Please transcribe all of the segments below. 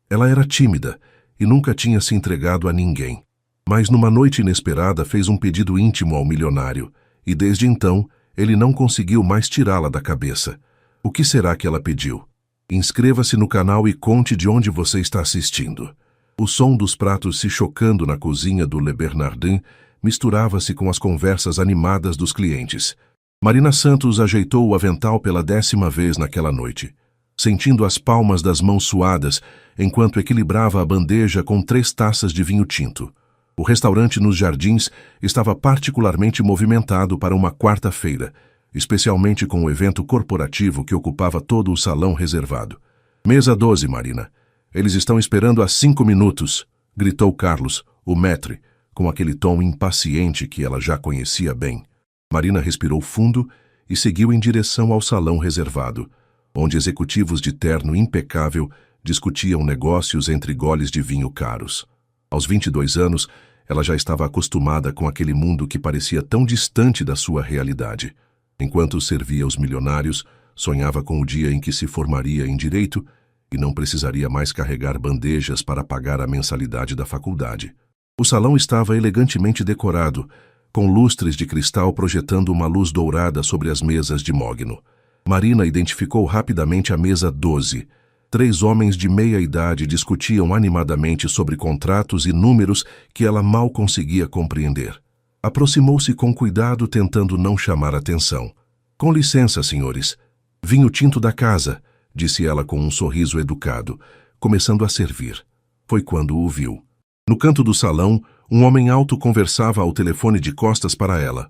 Ela era tímida e nunca tinha se entregado a ninguém. Mas numa noite inesperada fez um pedido íntimo ao milionário, e desde então ele não conseguiu mais tirá-la da cabeça. O que será que ela pediu? Inscreva-se no canal e conte de onde você está assistindo. O som dos pratos se chocando na cozinha do Le Bernardin misturava-se com as conversas animadas dos clientes. Marina Santos ajeitou o avental pela 10ª vez naquela noite, sentindo as palmas das mãos suadas enquanto equilibrava a bandeja com 3 taças de vinho tinto. O restaurante nos Jardins estava particularmente movimentado para uma quarta-feira, especialmente com o evento corporativo que ocupava todo o salão reservado. Mesa 12, Marina. Eles estão esperando há 5 minutos, gritou Carlos, o maître, com aquele tom impaciente que ela já conhecia bem. Marina respirou fundo e seguiu em direção ao salão reservado, onde executivos de terno impecável discutiam negócios entre goles de vinho caros. Aos 22 anos, ela já estava acostumada com aquele mundo que parecia tão distante da sua realidade. Enquanto servia os milionários, sonhava com o dia em que se formaria em direito e não precisaria mais carregar bandejas para pagar a mensalidade da faculdade. O salão estava elegantemente decorado, com lustres de cristal projetando uma luz dourada sobre as mesas de mogno. Marina identificou rapidamente a mesa 12. 3 homens de meia idade discutiam animadamente sobre contratos e números que ela mal conseguia compreender. Aproximou-se com cuidado, tentando não chamar atenção. Com licença, senhores. Vinho tinto da casa, disse ela com um sorriso educado, começando a servir. Foi quando o viu. No canto do salão, um homem alto conversava ao telefone de costas para ela.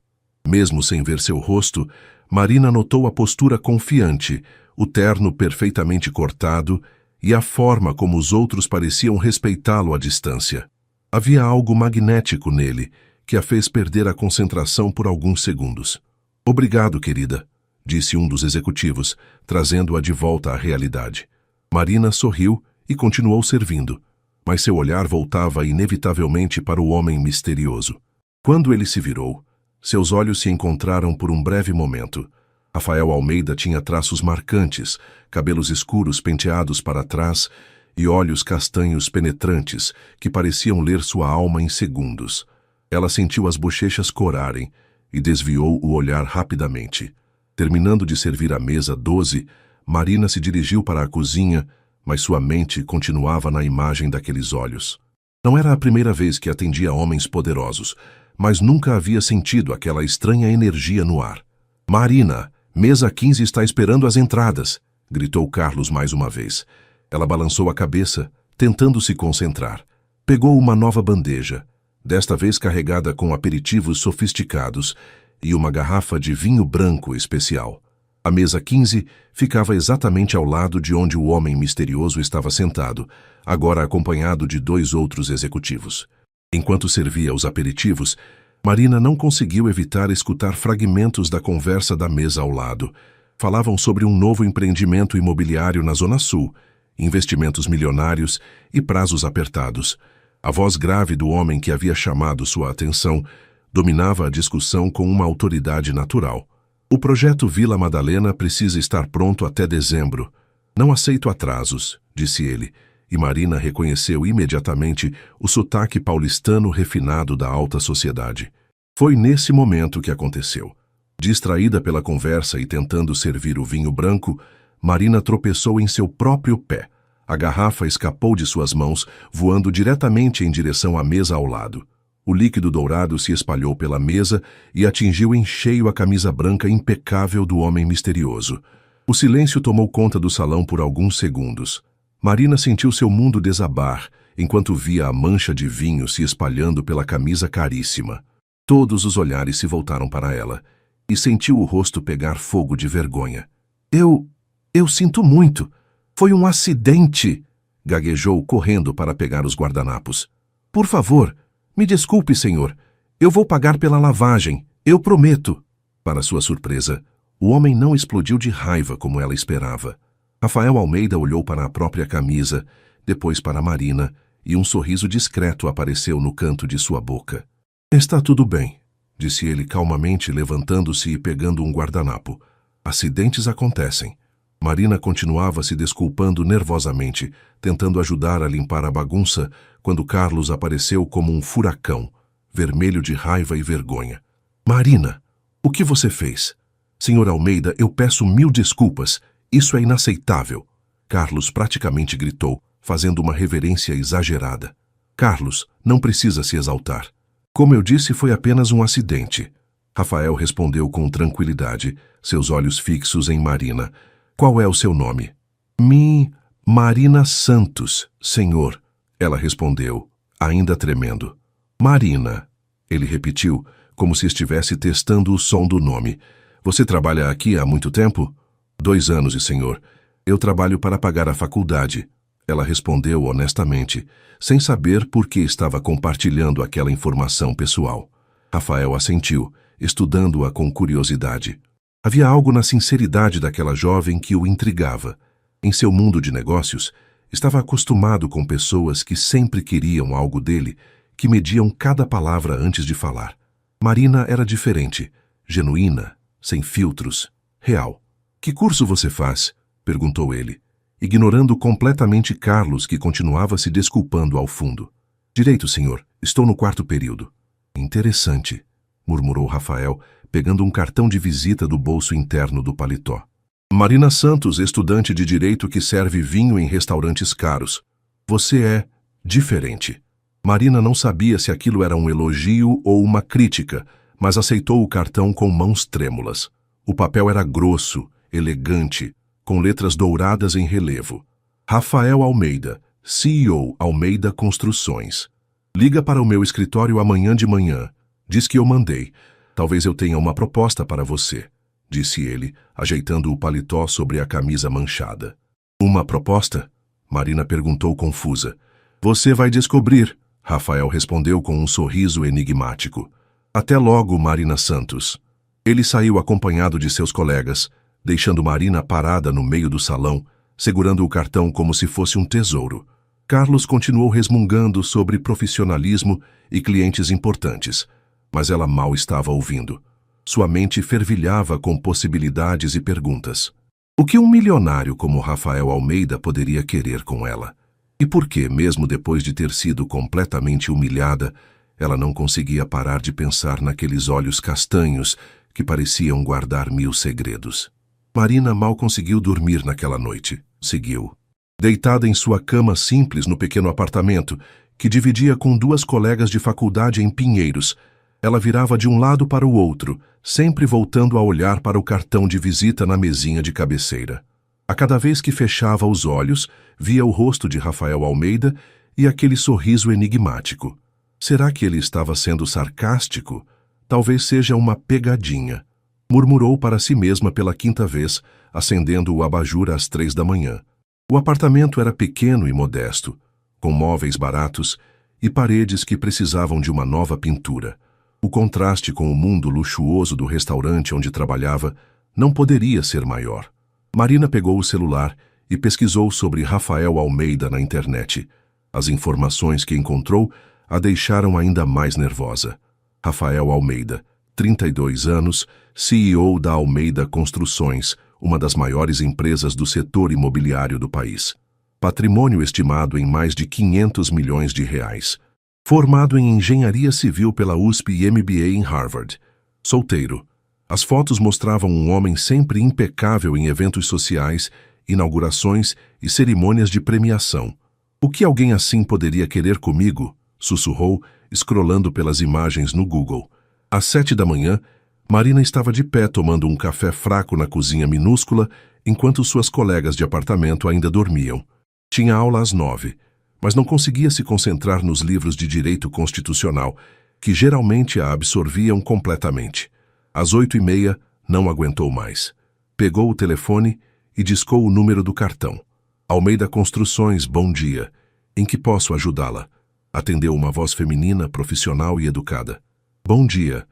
Mesmo sem ver seu rosto, Marina notou a postura confiante, o terno perfeitamente cortado e a forma como os outros pareciam respeitá-lo à distância. Havia algo magnético nele, que a fez perder a concentração por alguns segundos. Obrigado, querida, disse um dos executivos, trazendo-a de volta à realidade. Marina sorriu e continuou servindo, mas seu olhar voltava inevitavelmente para o homem misterioso. Quando ele se virou, seus olhos se encontraram por um breve momento. Rafael Almeida tinha traços marcantes, cabelos escuros penteados para trás e olhos castanhos penetrantes que pareciam ler sua alma em segundos. Ela sentiu as bochechas corarem e desviou o olhar rapidamente. Terminando de servir a mesa 12, Marina se dirigiu para a cozinha, mas sua mente continuava na imagem daqueles olhos. Não era a primeira vez que atendia homens poderosos, mas nunca havia sentido aquela estranha energia no ar. Marina, mesa 15 está esperando as entradas, gritou Carlos mais uma vez. Ela balançou a cabeça, tentando se concentrar. Pegou uma nova bandeja, desta vez carregada com aperitivos sofisticados e uma garrafa de vinho branco especial. A mesa 15 ficava exatamente ao lado de onde o homem misterioso estava sentado, agora acompanhado de 2 outros executivos. Enquanto servia os aperitivos, Marina não conseguiu evitar escutar fragmentos da conversa da mesa ao lado. Falavam sobre um novo empreendimento imobiliário na Zona Sul, investimentos milionários e prazos apertados. A voz grave do homem que havia chamado sua atenção dominava a discussão com uma autoridade natural. O projeto Vila Madalena precisa estar pronto até dezembro. Não aceito atrasos, disse ele, e Marina reconheceu imediatamente o sotaque paulistano refinado da alta sociedade. Foi nesse momento que aconteceu. Distraída pela conversa e tentando servir o vinho branco, Marina tropeçou em seu próprio pé. A garrafa escapou de suas mãos, voando diretamente em direção à mesa ao lado. O líquido dourado se espalhou pela mesa e atingiu em cheio a camisa branca impecável do homem misterioso. O silêncio tomou conta do salão por alguns segundos. Marina sentiu seu mundo desabar, enquanto via a mancha de vinho se espalhando pela camisa caríssima. Todos os olhares se voltaram para ela, e sentiu o rosto pegar fogo de vergonha. Eu sinto muito. Foi um acidente, gaguejou correndo para pegar os guardanapos. Por favor, me desculpe, senhor. Eu vou pagar pela lavagem, eu prometo. Para sua surpresa, o homem não explodiu de raiva como ela esperava. Rafael Almeida olhou para a própria camisa, depois para Marina, e um sorriso discreto apareceu no canto de sua boca. Está tudo bem, disse ele calmamente, levantando-se e pegando um guardanapo. Acidentes acontecem. Marina continuava se desculpando nervosamente, tentando ajudar a limpar a bagunça, quando Carlos apareceu como um furacão, vermelho de raiva e vergonha. Marina, o que você fez? Senhor Almeida, eu peço 1000 desculpas. Isso é inaceitável. Carlos praticamente gritou, fazendo uma reverência exagerada. Carlos, não precisa se exaltar. Como eu disse, foi apenas um acidente. Rafael respondeu com tranquilidade, seus olhos fixos em Marina. Qual é o seu nome? Marina Santos, senhor. Ela respondeu, ainda tremendo. Marina, ele repetiu, como se estivesse testando o som do nome. Você trabalha aqui há muito tempo? 2 anos, senhor. Eu trabalho para pagar a faculdade. Ela respondeu honestamente, sem saber por que estava compartilhando aquela informação pessoal. Rafael assentiu, estudando-a com curiosidade. Havia algo na sinceridade daquela jovem que o intrigava. Em seu mundo de negócios, estava acostumado com pessoas que sempre queriam algo dele, que mediam cada palavra antes de falar. Marina era diferente, genuína, sem filtros, real. Que curso você faz? Perguntou ele, ignorando completamente Carlos, que continuava se desculpando ao fundo. Direito, senhor. Estou no 4º período. Interessante, murmurou Rafael, pegando um cartão de visita do bolso interno do paletó. Marina Santos, estudante de direito que serve vinho em restaurantes caros. Você é diferente. Marina não sabia se aquilo era um elogio ou uma crítica, mas aceitou o cartão com mãos trêmulas. O papel era grosso, elegante, com letras douradas em relevo. Rafael Almeida, CEO Almeida Construções. Liga para o meu escritório amanhã de manhã. Diz que eu mandei. Talvez eu tenha uma proposta para você, disse ele, ajeitando o paletó sobre a camisa manchada. Uma proposta? Marina perguntou confusa. Você vai descobrir, Rafael respondeu com um sorriso enigmático. Até logo, Marina Santos. Ele saiu acompanhado de seus colegas, deixando Marina parada no meio do salão, segurando o cartão como se fosse um tesouro. Carlos continuou resmungando sobre profissionalismo e clientes importantes, mas ela mal estava ouvindo. Sua mente fervilhava com possibilidades e perguntas. O que um milionário como Rafael Almeida poderia querer com ela? E por que, mesmo depois de ter sido completamente humilhada, ela não conseguia parar de pensar naqueles olhos castanhos que pareciam guardar 1000 segredos? Marina mal conseguiu dormir naquela noite. Seguiu. Deitada em sua cama simples no pequeno apartamento, que dividia com 2 colegas de faculdade em Pinheiros, ela virava de um lado para o outro, sempre voltando a olhar para o cartão de visita na mesinha de cabeceira. A cada vez que fechava os olhos, via o rosto de Rafael Almeida e aquele sorriso enigmático. Será que ele estava sendo sarcástico? Talvez seja uma pegadinha. Murmurou para si mesma pela 5ª vez, acendendo o abajur às 3 da manhã. O apartamento era pequeno e modesto, com móveis baratos e paredes que precisavam de uma nova pintura. O contraste com o mundo luxuoso do restaurante onde trabalhava não poderia ser maior. Marina pegou o celular e pesquisou sobre Rafael Almeida na internet. As informações que encontrou a deixaram ainda mais nervosa. Rafael Almeida, 32 anos, CEO da Almeida Construções, uma das maiores empresas do setor imobiliário do país. Patrimônio estimado em mais de 500 milhões de reais. Formado em engenharia civil pela USP e MBA em Harvard. Solteiro. As fotos mostravam um homem sempre impecável em eventos sociais, inaugurações e cerimônias de premiação. O que alguém assim poderia querer comigo? Sussurrou, escrolando pelas imagens no Google. Às 7 da manhã, Marina estava de pé tomando um café fraco na cozinha minúscula, enquanto suas colegas de apartamento ainda dormiam. Tinha aula às 9, mas não conseguia se concentrar nos livros de direito constitucional, que geralmente a absorviam completamente. Às 8h30, não aguentou mais. Pegou o telefone e discou o número do cartão. Almeida Construções, bom dia. Em que posso ajudá-la? Atendeu uma voz feminina, profissional e educada. Bom dia.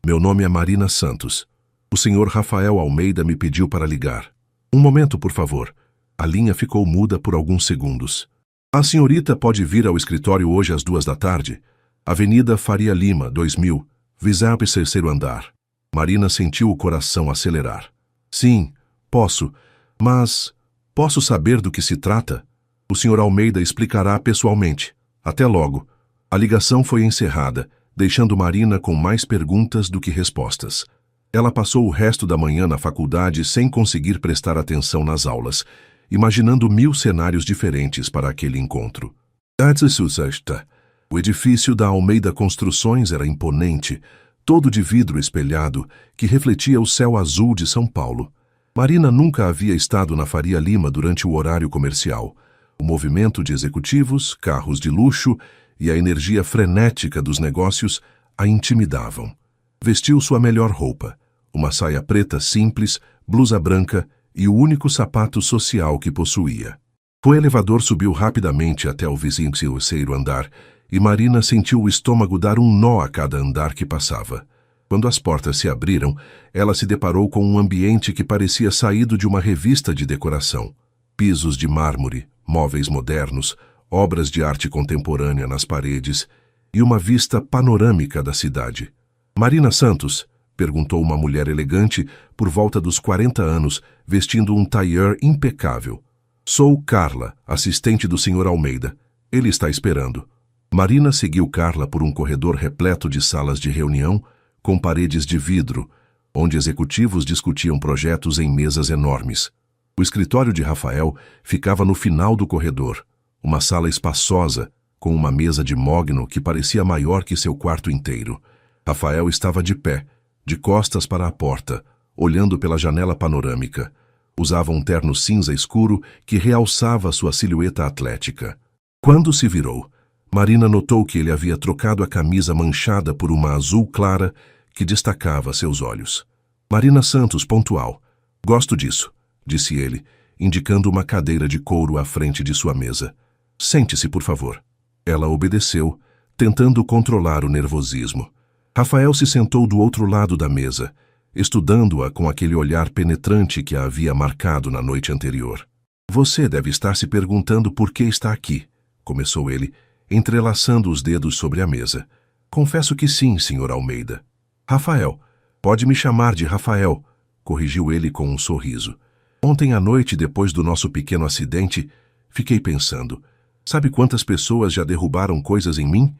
Meu nome é Marina Santos. O senhor Rafael Almeida me pediu para ligar. Um momento, por favor. A linha ficou muda por alguns segundos. A senhorita pode vir ao escritório hoje às 2 da tarde? Avenida Faria Lima, 2000, Visap, 3º andar. Marina sentiu o coração acelerar. Sim, posso. Mas posso saber do que se trata? O Sr. Almeida explicará pessoalmente. Até logo. A ligação foi encerrada, deixando Marina com mais perguntas do que respostas. Ela passou o resto da manhã na faculdade sem conseguir prestar atenção nas aulas, imaginando 1000 cenários diferentes para aquele encontro. O edifício da Almeida Construções era imponente, todo de vidro espelhado, que refletia o céu azul de São Paulo. Marina nunca havia estado na Faria Lima durante o horário comercial. O movimento de executivos, carros de luxo e a energia frenética dos negócios a intimidavam. Vestiu sua melhor roupa, uma saia preta simples, blusa branca e o único sapato social que possuía. O elevador subiu rapidamente até o 23º andar e Marina sentiu o estômago dar um nó a cada andar que passava. Quando as portas se abriram, ela se deparou com um ambiente que parecia saído de uma revista de decoração. Pisos de mármore, móveis modernos, obras de arte contemporânea nas paredes e uma vista panorâmica da cidade. Marina Santos? Perguntou uma mulher elegante, por volta dos 40 anos, vestindo um tailleur impecável. Sou Carla, assistente do Sr. Almeida. Ele está esperando. Marina seguiu Carla por um corredor repleto de salas de reunião, com paredes de vidro, onde executivos discutiam projetos em mesas enormes. O escritório de Rafael ficava no final do corredor, uma sala espaçosa, com uma mesa de mogno que parecia maior que seu quarto inteiro. Rafael estava de pé, de costas para a porta, olhando pela janela panorâmica. Usava um terno cinza escuro que realçava sua silhueta atlética. Quando se virou, Marina notou que ele havia trocado a camisa manchada por uma azul clara que destacava seus olhos. Marina Santos, pontual. Gosto disso, disse ele, indicando uma cadeira de couro à frente de sua mesa. Sente-se, por favor. Ela obedeceu, tentando controlar o nervosismo. Rafael se sentou do outro lado da mesa, estudando-a com aquele olhar penetrante que a havia marcado na noite anterior. Você deve estar se perguntando por que está aqui, começou ele, entrelaçando os dedos sobre a mesa. Confesso que sim, Sr. Almeida. Rafael, pode me chamar de Rafael, corrigiu ele com um sorriso. Ontem à noite, depois do nosso pequeno acidente, fiquei pensando, sabe quantas pessoas já derrubaram coisas em mim?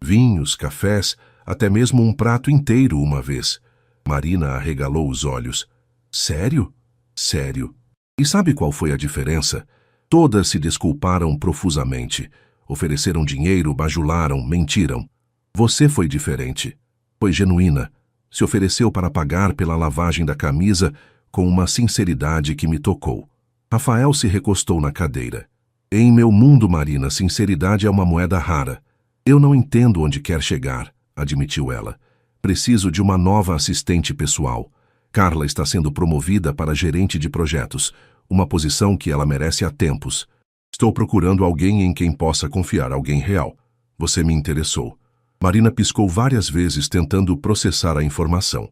Vinhos, cafés, até mesmo um prato inteiro uma vez. Marina arregalou os olhos. Sério? Sério. E sabe qual foi a diferença? Todas se desculparam profusamente. Ofereceram dinheiro, bajularam, mentiram. Você foi diferente. Foi genuína. Se ofereceu para pagar pela lavagem da camisa com uma sinceridade que me tocou. Rafael se recostou na cadeira. Em meu mundo, Marina, sinceridade é uma moeda rara. Eu não entendo onde quer chegar, admitiu ela. Preciso de uma nova assistente pessoal. Carla está sendo promovida para gerente de projetos, uma posição que ela merece há tempos. Estou procurando alguém em quem possa confiar, alguém real. Você me interessou. Marina piscou várias vezes tentando processar a informação.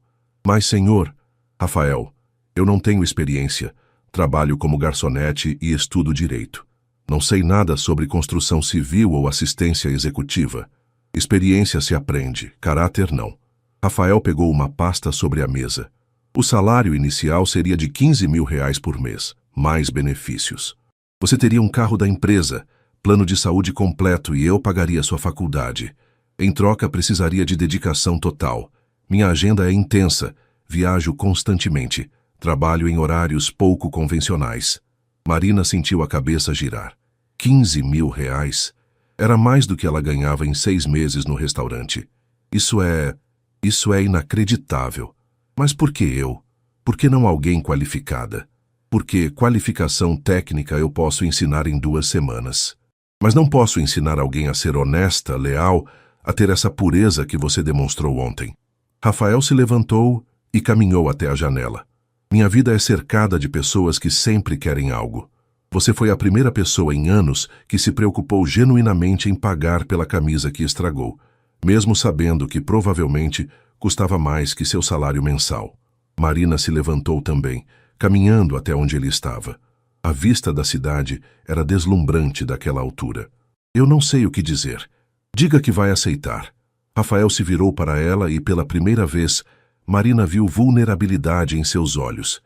Mas, senhor... Rafael, eu não tenho experiência. Trabalho como garçonete e estudo direito. Não sei nada sobre construção civil ou assistência executiva. Experiência se aprende, caráter não. Rafael pegou uma pasta sobre a mesa. O salário inicial seria de R$ 15.000 por mês, mais benefícios. Você teria um carro da empresa, plano de saúde completo e eu pagaria sua faculdade. Em troca, precisaria de dedicação total. Minha agenda é intensa, viajo constantemente, trabalho em horários pouco convencionais. Marina sentiu a cabeça girar. R$ 15.000? Era mais do que ela ganhava em 6 meses no restaurante. Isso é inacreditável. Mas por que eu? Por que não alguém qualificada? Porque qualificação técnica eu posso ensinar em 2 semanas. Mas não posso ensinar alguém a ser honesta, leal, a ter essa pureza que você demonstrou ontem. Rafael se levantou e caminhou até a janela. Minha vida é cercada de pessoas que sempre querem algo. Você foi a primeira pessoa em anos que se preocupou genuinamente em pagar pela camisa que estragou, mesmo sabendo que provavelmente custava mais que seu salário mensal. Marina se levantou também, caminhando até onde ele estava. A vista da cidade era deslumbrante daquela altura. Eu não sei o que dizer. Diga que vai aceitar. Rafael se virou para ela e, pela primeira vez, Marina viu vulnerabilidade em seus olhos.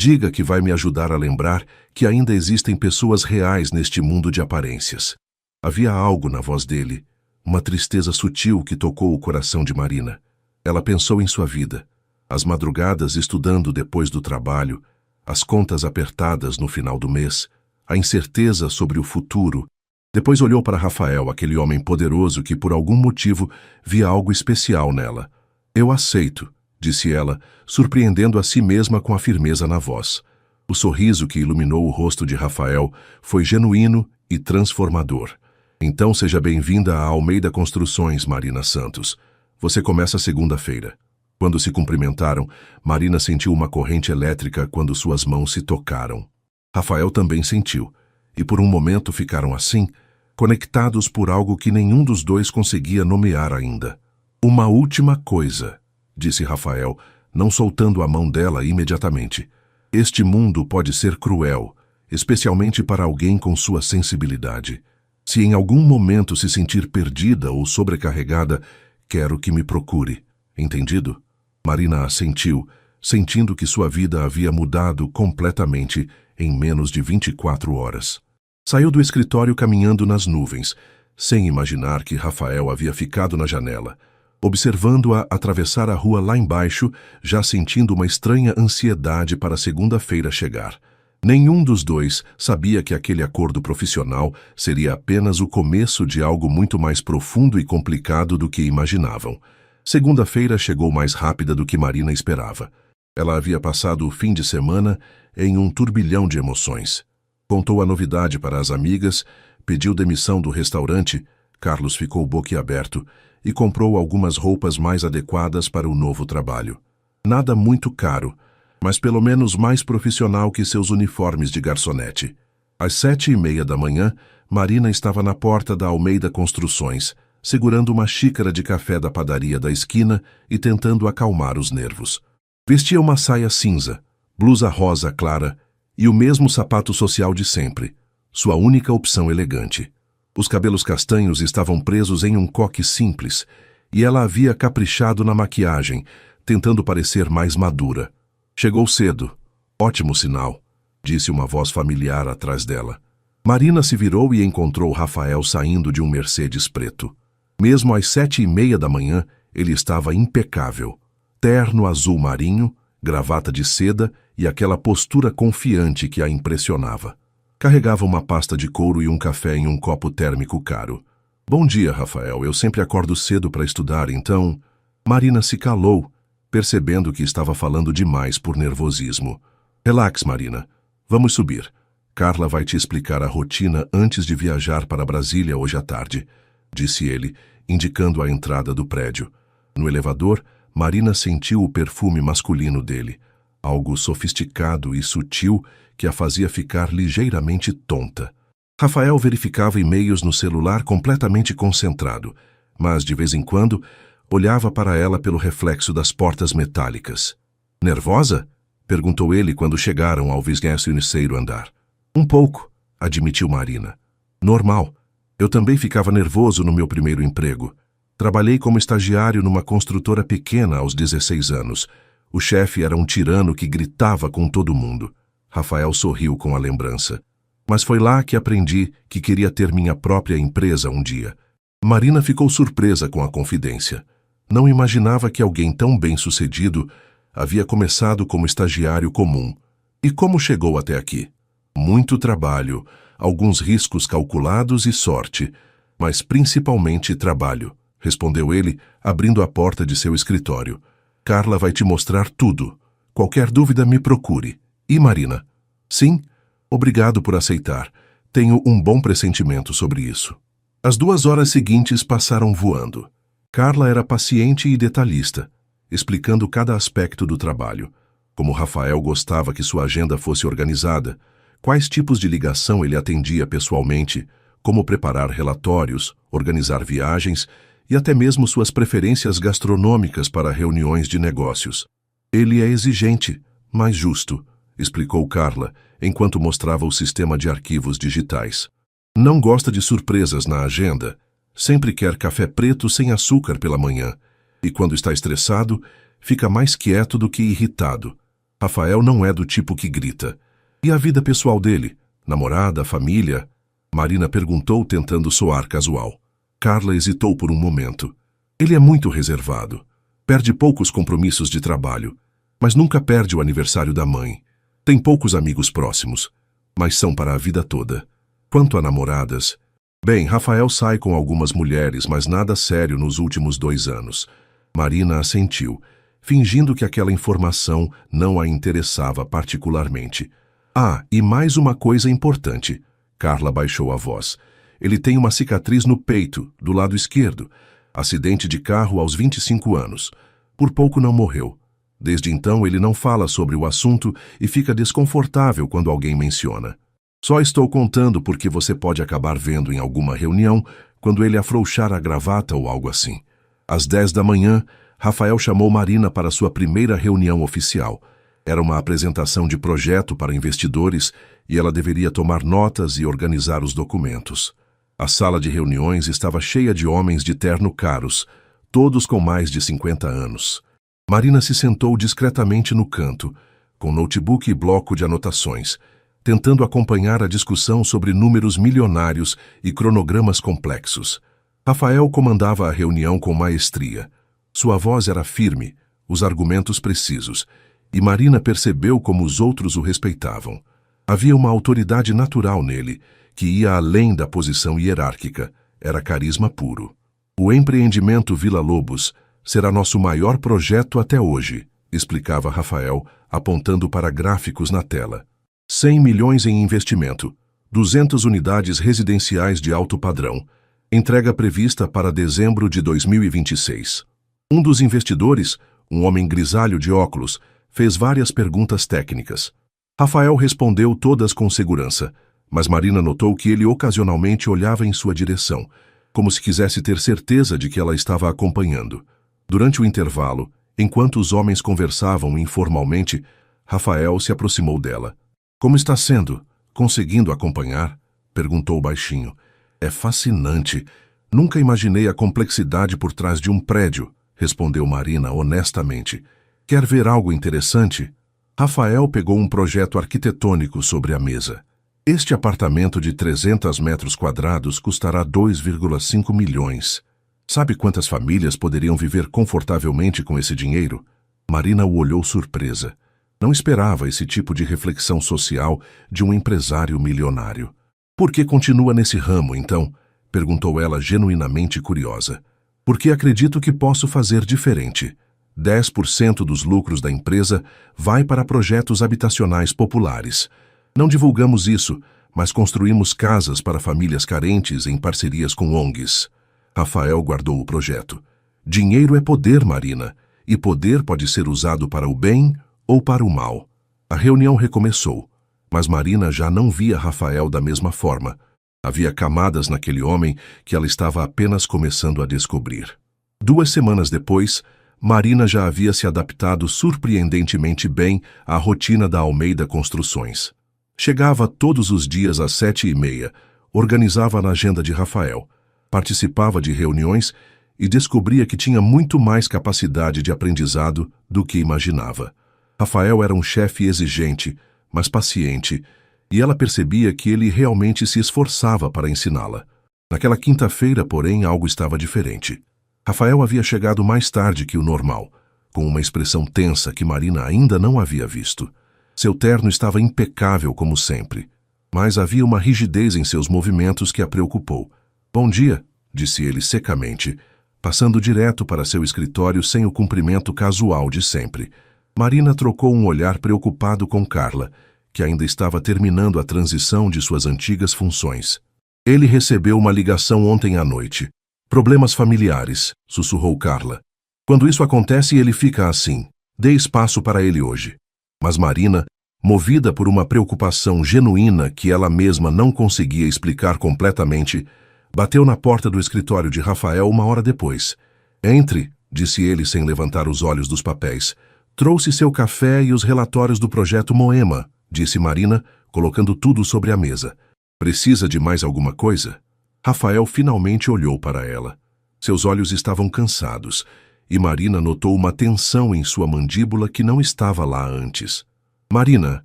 Diga que vai me ajudar a lembrar que ainda existem pessoas reais neste mundo de aparências. Havia algo na voz dele, uma tristeza sutil que tocou o coração de Marina. Ela pensou em sua vida, as madrugadas estudando depois do trabalho, as contas apertadas no final do mês, a incerteza sobre o futuro. Depois olhou para Rafael, aquele homem poderoso que por algum motivo via algo especial nela. Eu aceito, disse ela, surpreendendo a si mesma com a firmeza na voz. O sorriso que iluminou o rosto de Rafael foi genuíno e transformador. Então seja bem-vinda a Almeida Construções, Marina Santos. Você começa segunda-feira. Quando se cumprimentaram, Marina sentiu uma corrente elétrica quando suas mãos se tocaram. Rafael também sentiu, e por um momento ficaram assim, conectados por algo que nenhum dos dois conseguia nomear ainda. Uma última coisa, disse Rafael, não soltando a mão dela imediatamente. Este mundo pode ser cruel, especialmente para alguém com sua sensibilidade. Se em algum momento se sentir perdida ou sobrecarregada, quero que me procure. Entendido? Marina assentiu, sentindo que sua vida havia mudado completamente em menos de 24 horas. Saiu do escritório caminhando nas nuvens, sem imaginar que Rafael havia ficado na janela, observando-a atravessar a rua lá embaixo, já sentindo uma estranha ansiedade para segunda-feira chegar. Nenhum dos dois sabia que aquele acordo profissional seria apenas o começo de algo muito mais profundo e complicado do que imaginavam. Segunda-feira chegou mais rápida do que Marina esperava. Ela havia passado o fim de semana em um turbilhão de emoções. Contou a novidade para as amigas, pediu demissão do restaurante, Carlos ficou boquiaberto, e comprou algumas roupas mais adequadas para o novo trabalho. Nada muito caro, mas pelo menos mais profissional que seus uniformes de garçonete. Às 7h30 da manhã, Marina estava na porta da Almeida Construções, segurando uma xícara de café da padaria da esquina e tentando acalmar os nervos. Vestia uma saia cinza, blusa rosa clara e o mesmo sapato social de sempre, sua única opção elegante. Os cabelos castanhos estavam presos em um coque simples, e ela havia caprichado na maquiagem, tentando parecer mais madura. Chegou cedo. Ótimo sinal, disse uma voz familiar atrás dela. Marina se virou e encontrou Rafael saindo de um Mercedes preto. Mesmo às 7h30 da manhã, ele estava impecável. Terno azul marinho, gravata de seda e aquela postura confiante que a impressionava. Carregava uma pasta de couro e um café em um copo térmico caro. Bom dia, Rafael. Eu sempre acordo cedo para estudar, então... Marina se calou, percebendo que estava falando demais por nervosismo. Relax, Marina. Vamos subir. Carla vai te explicar a rotina antes de viajar para Brasília hoje à tarde, disse ele, indicando a entrada do prédio. No elevador, Marina sentiu o perfume masculino dele, algo sofisticado e sutil que a fazia ficar ligeiramente tonta. Rafael verificava e-mails no celular completamente concentrado, mas de vez em quando olhava para ela pelo reflexo das portas metálicas. Nervosa? Perguntou ele quando chegaram ao 23º andar. Um pouco, admitiu Marina. Normal. Eu também ficava nervoso no meu primeiro emprego. Trabalhei como estagiário numa construtora pequena aos 16 anos. O chefe era um tirano que gritava com todo mundo. Rafael sorriu com a lembrança. Mas foi lá que aprendi que queria ter minha própria empresa um dia. Marina ficou surpresa com a confidência. Não imaginava que alguém tão bem-sucedido havia começado como estagiário comum. E como chegou até aqui? Muito trabalho, alguns riscos calculados e sorte, mas principalmente trabalho, respondeu ele, abrindo a porta de seu escritório. Carla vai te mostrar tudo. Qualquer dúvida me procure. E Marina? Sim, obrigado por aceitar. Tenho um bom pressentimento sobre isso. As 2 horas seguintes passaram voando. Carla era paciente e detalhista, explicando cada aspecto do trabalho. Como Rafael gostava que sua agenda fosse organizada, quais tipos de ligação ele atendia pessoalmente, como preparar relatórios, organizar viagens e até mesmo suas preferências gastronômicas para reuniões de negócios. Ele é exigente, mas justo, explicou Carla, enquanto mostrava o sistema de arquivos digitais. Não gosta de surpresas na agenda. Sempre quer café preto sem açúcar pela manhã, e quando está estressado, fica mais quieto do que irritado. Rafael não é do tipo que grita. E a vida pessoal dele? Namorada, família? Marina perguntou, tentando soar casual. Carla hesitou por um momento. Ele é muito reservado. Perde poucos compromissos de trabalho, mas nunca perde o aniversário da mãe. Tem poucos amigos próximos, mas são para a vida toda. Quanto a namoradas... Bem, Rafael sai com algumas mulheres, mas nada sério nos últimos 2 anos. Marina assentiu, fingindo que aquela informação não a interessava particularmente. Ah, e mais uma coisa importante. Carla baixou a voz. Ele tem uma cicatriz no peito, do lado esquerdo. Acidente de carro aos 25 anos. Por pouco não morreu. Desde então ele não fala sobre o assunto e fica desconfortável quando alguém menciona. Só estou contando porque você pode acabar vendo em alguma reunião quando ele afrouxar a gravata ou algo assim. Às 10 da manhã, Rafael chamou Marina para sua primeira reunião oficial. Era uma apresentação de projeto para investidores e ela deveria tomar notas e organizar os documentos. A sala de reuniões estava cheia de homens de terno caros, todos com mais de 50 anos. Marina se sentou discretamente no canto, com notebook e bloco de anotações, tentando acompanhar a discussão sobre números milionários e cronogramas complexos. Rafael comandava a reunião com maestria. Sua voz era firme, os argumentos precisos, e Marina percebeu como os outros o respeitavam. Havia uma autoridade natural nele, que ia além da posição hierárquica. Era carisma puro. O empreendimento Vila Lobos será nosso maior projeto até hoje, explicava Rafael, apontando para gráficos na tela. 100 milhões em investimento, 200 unidades residenciais de alto padrão, entrega prevista para dezembro de 2026. Um dos investidores, um homem grisalho de óculos, fez várias perguntas técnicas. Rafael respondeu todas com segurança, mas Marina notou que ele ocasionalmente olhava em sua direção, como se quisesse ter certeza de que ela estava acompanhando. Durante o intervalo, enquanto os homens conversavam informalmente, Rafael se aproximou dela. Como está sendo? Conseguindo acompanhar? Perguntou baixinho. É fascinante. Nunca imaginei a complexidade por trás de um prédio, respondeu Marina honestamente. Quer ver algo interessante? Rafael pegou um projeto arquitetônico sobre a mesa. Este apartamento de 300 metros quadrados custará 2,5 milhões. Sabe quantas famílias poderiam viver confortavelmente com esse dinheiro? Marina o olhou surpresa. Não esperava esse tipo de reflexão social de um empresário milionário. Por que continua nesse ramo, então? Perguntou ela genuinamente curiosa. Porque acredito que posso fazer diferente. 10% dos lucros da empresa vai para projetos habitacionais populares. Não divulgamos isso, mas construímos casas para famílias carentes em parcerias com ONGs. Rafael guardou o projeto. Dinheiro é poder, Marina, e poder pode ser usado para o bem ou para o mal. A reunião recomeçou, mas Marina já não via Rafael da mesma forma. Havia camadas naquele homem que ela estava apenas começando a descobrir. 2 semanas depois, Marina já havia se adaptado surpreendentemente bem à rotina da Almeida Construções. Chegava todos os dias às 7h30, organizava na agenda de Rafael, participava de reuniões e descobria que tinha muito mais capacidade de aprendizado do que imaginava. Rafael era um chefe exigente, mas paciente, e ela percebia que ele realmente se esforçava para ensiná-la. Naquela quinta-feira, porém, algo estava diferente. Rafael havia chegado mais tarde que o normal, com uma expressão tensa que Marina ainda não havia visto. Seu terno estava impecável como sempre, mas havia uma rigidez em seus movimentos que a preocupou. "Bom dia", disse ele secamente, passando direto para seu escritório sem o cumprimento casual de sempre. Marina trocou um olhar preocupado com Carla, que ainda estava terminando a transição de suas antigas funções. Ele recebeu uma ligação ontem à noite. "Problemas familiares", sussurrou Carla. "Quando isso acontece, ele fica assim. Dê espaço para ele hoje." Mas Marina, movida por uma preocupação genuína que ela mesma não conseguia explicar completamente, bateu na porta do escritório de Rafael 1 hora depois. "Entre", disse ele sem levantar os olhos dos papéis. "Trouxe seu café e os relatórios do projeto Moema", disse Marina, colocando tudo sobre a mesa. "Precisa de mais alguma coisa?" Rafael finalmente olhou para ela. Seus olhos estavam cansados, e Marina notou uma tensão em sua mandíbula que não estava lá antes. Marina,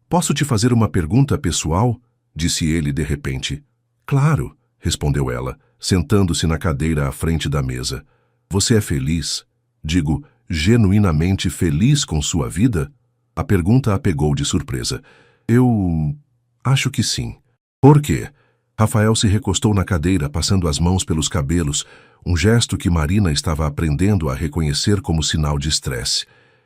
posso te fazer uma pergunta pessoal? Disse ele de repente. Claro, respondeu ela, sentando-se na cadeira à frente da mesa. Você é feliz? Digo, genuinamente feliz com sua vida? A pergunta a pegou de surpresa. Eu acho que sim. Por quê? Rafael se recostou na cadeira, passando as mãos pelos cabelos, um gesto que Marina estava aprendendo a reconhecer como sinal de estresse.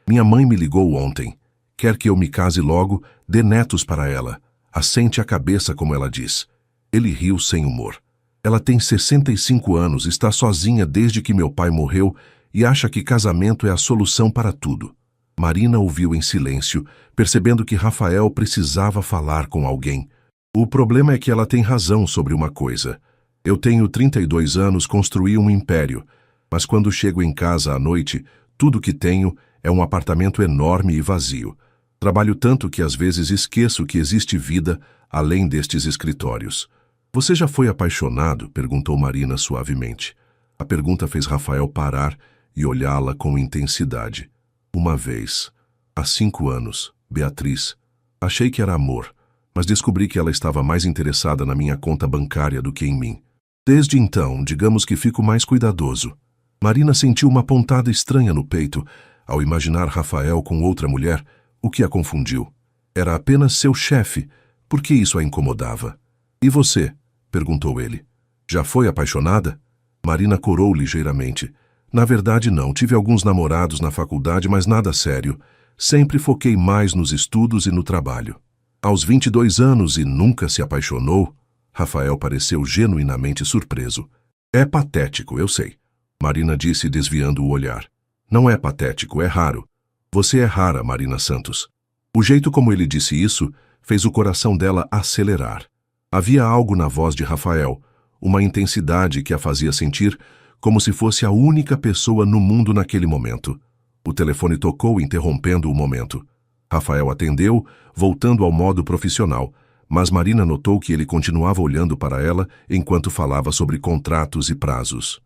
Minha mãe me ligou ontem. Quer que eu me case logo, dê netos para ela. Assente a cabeça, como ela diz. Ele riu sem humor. Ela tem 65 anos, está sozinha desde que meu pai morreu e acha que casamento é a solução para tudo. Marina ouviu em silêncio, percebendo que Rafael precisava falar com alguém. O problema é que ela tem razão sobre uma coisa. Eu tenho 32 anos, construí um império, mas quando chego em casa à noite, tudo que tenho é um apartamento enorme e vazio. Trabalho tanto que às vezes esqueço que existe vida além destes escritórios. Você já foi apaixonado? Perguntou Marina suavemente. A pergunta fez Rafael parar e olhá-la com intensidade. Uma vez, há 5 anos, Beatriz. Achei que era amor, mas descobri que ela estava mais interessada na minha conta bancária do que em mim. Desde então, digamos que fico mais cuidadoso. Marina sentiu uma pontada estranha no peito ao imaginar Rafael com outra mulher, o que a confundiu. Era apenas seu chefe. Por que isso a incomodava? E você? Perguntou ele. Já foi apaixonada? Marina corou ligeiramente. Na verdade, não. Tive alguns namorados na faculdade, mas nada sério. Sempre foquei mais nos estudos e no trabalho. Aos 22 anos e nunca se apaixonou? Rafael pareceu genuinamente surpreso. É patético, eu sei. Marina disse, desviando o olhar. Não é patético, é raro. Você é rara, Marina Santos. O jeito como ele disse isso fez o coração dela acelerar. Havia algo na voz de Rafael, uma intensidade que a fazia sentir como se fosse a única pessoa no mundo naquele momento. O telefone tocou, interrompendo o momento. Rafael atendeu, voltando ao modo profissional, mas Marina notou que ele continuava olhando para ela enquanto falava sobre contratos e prazos.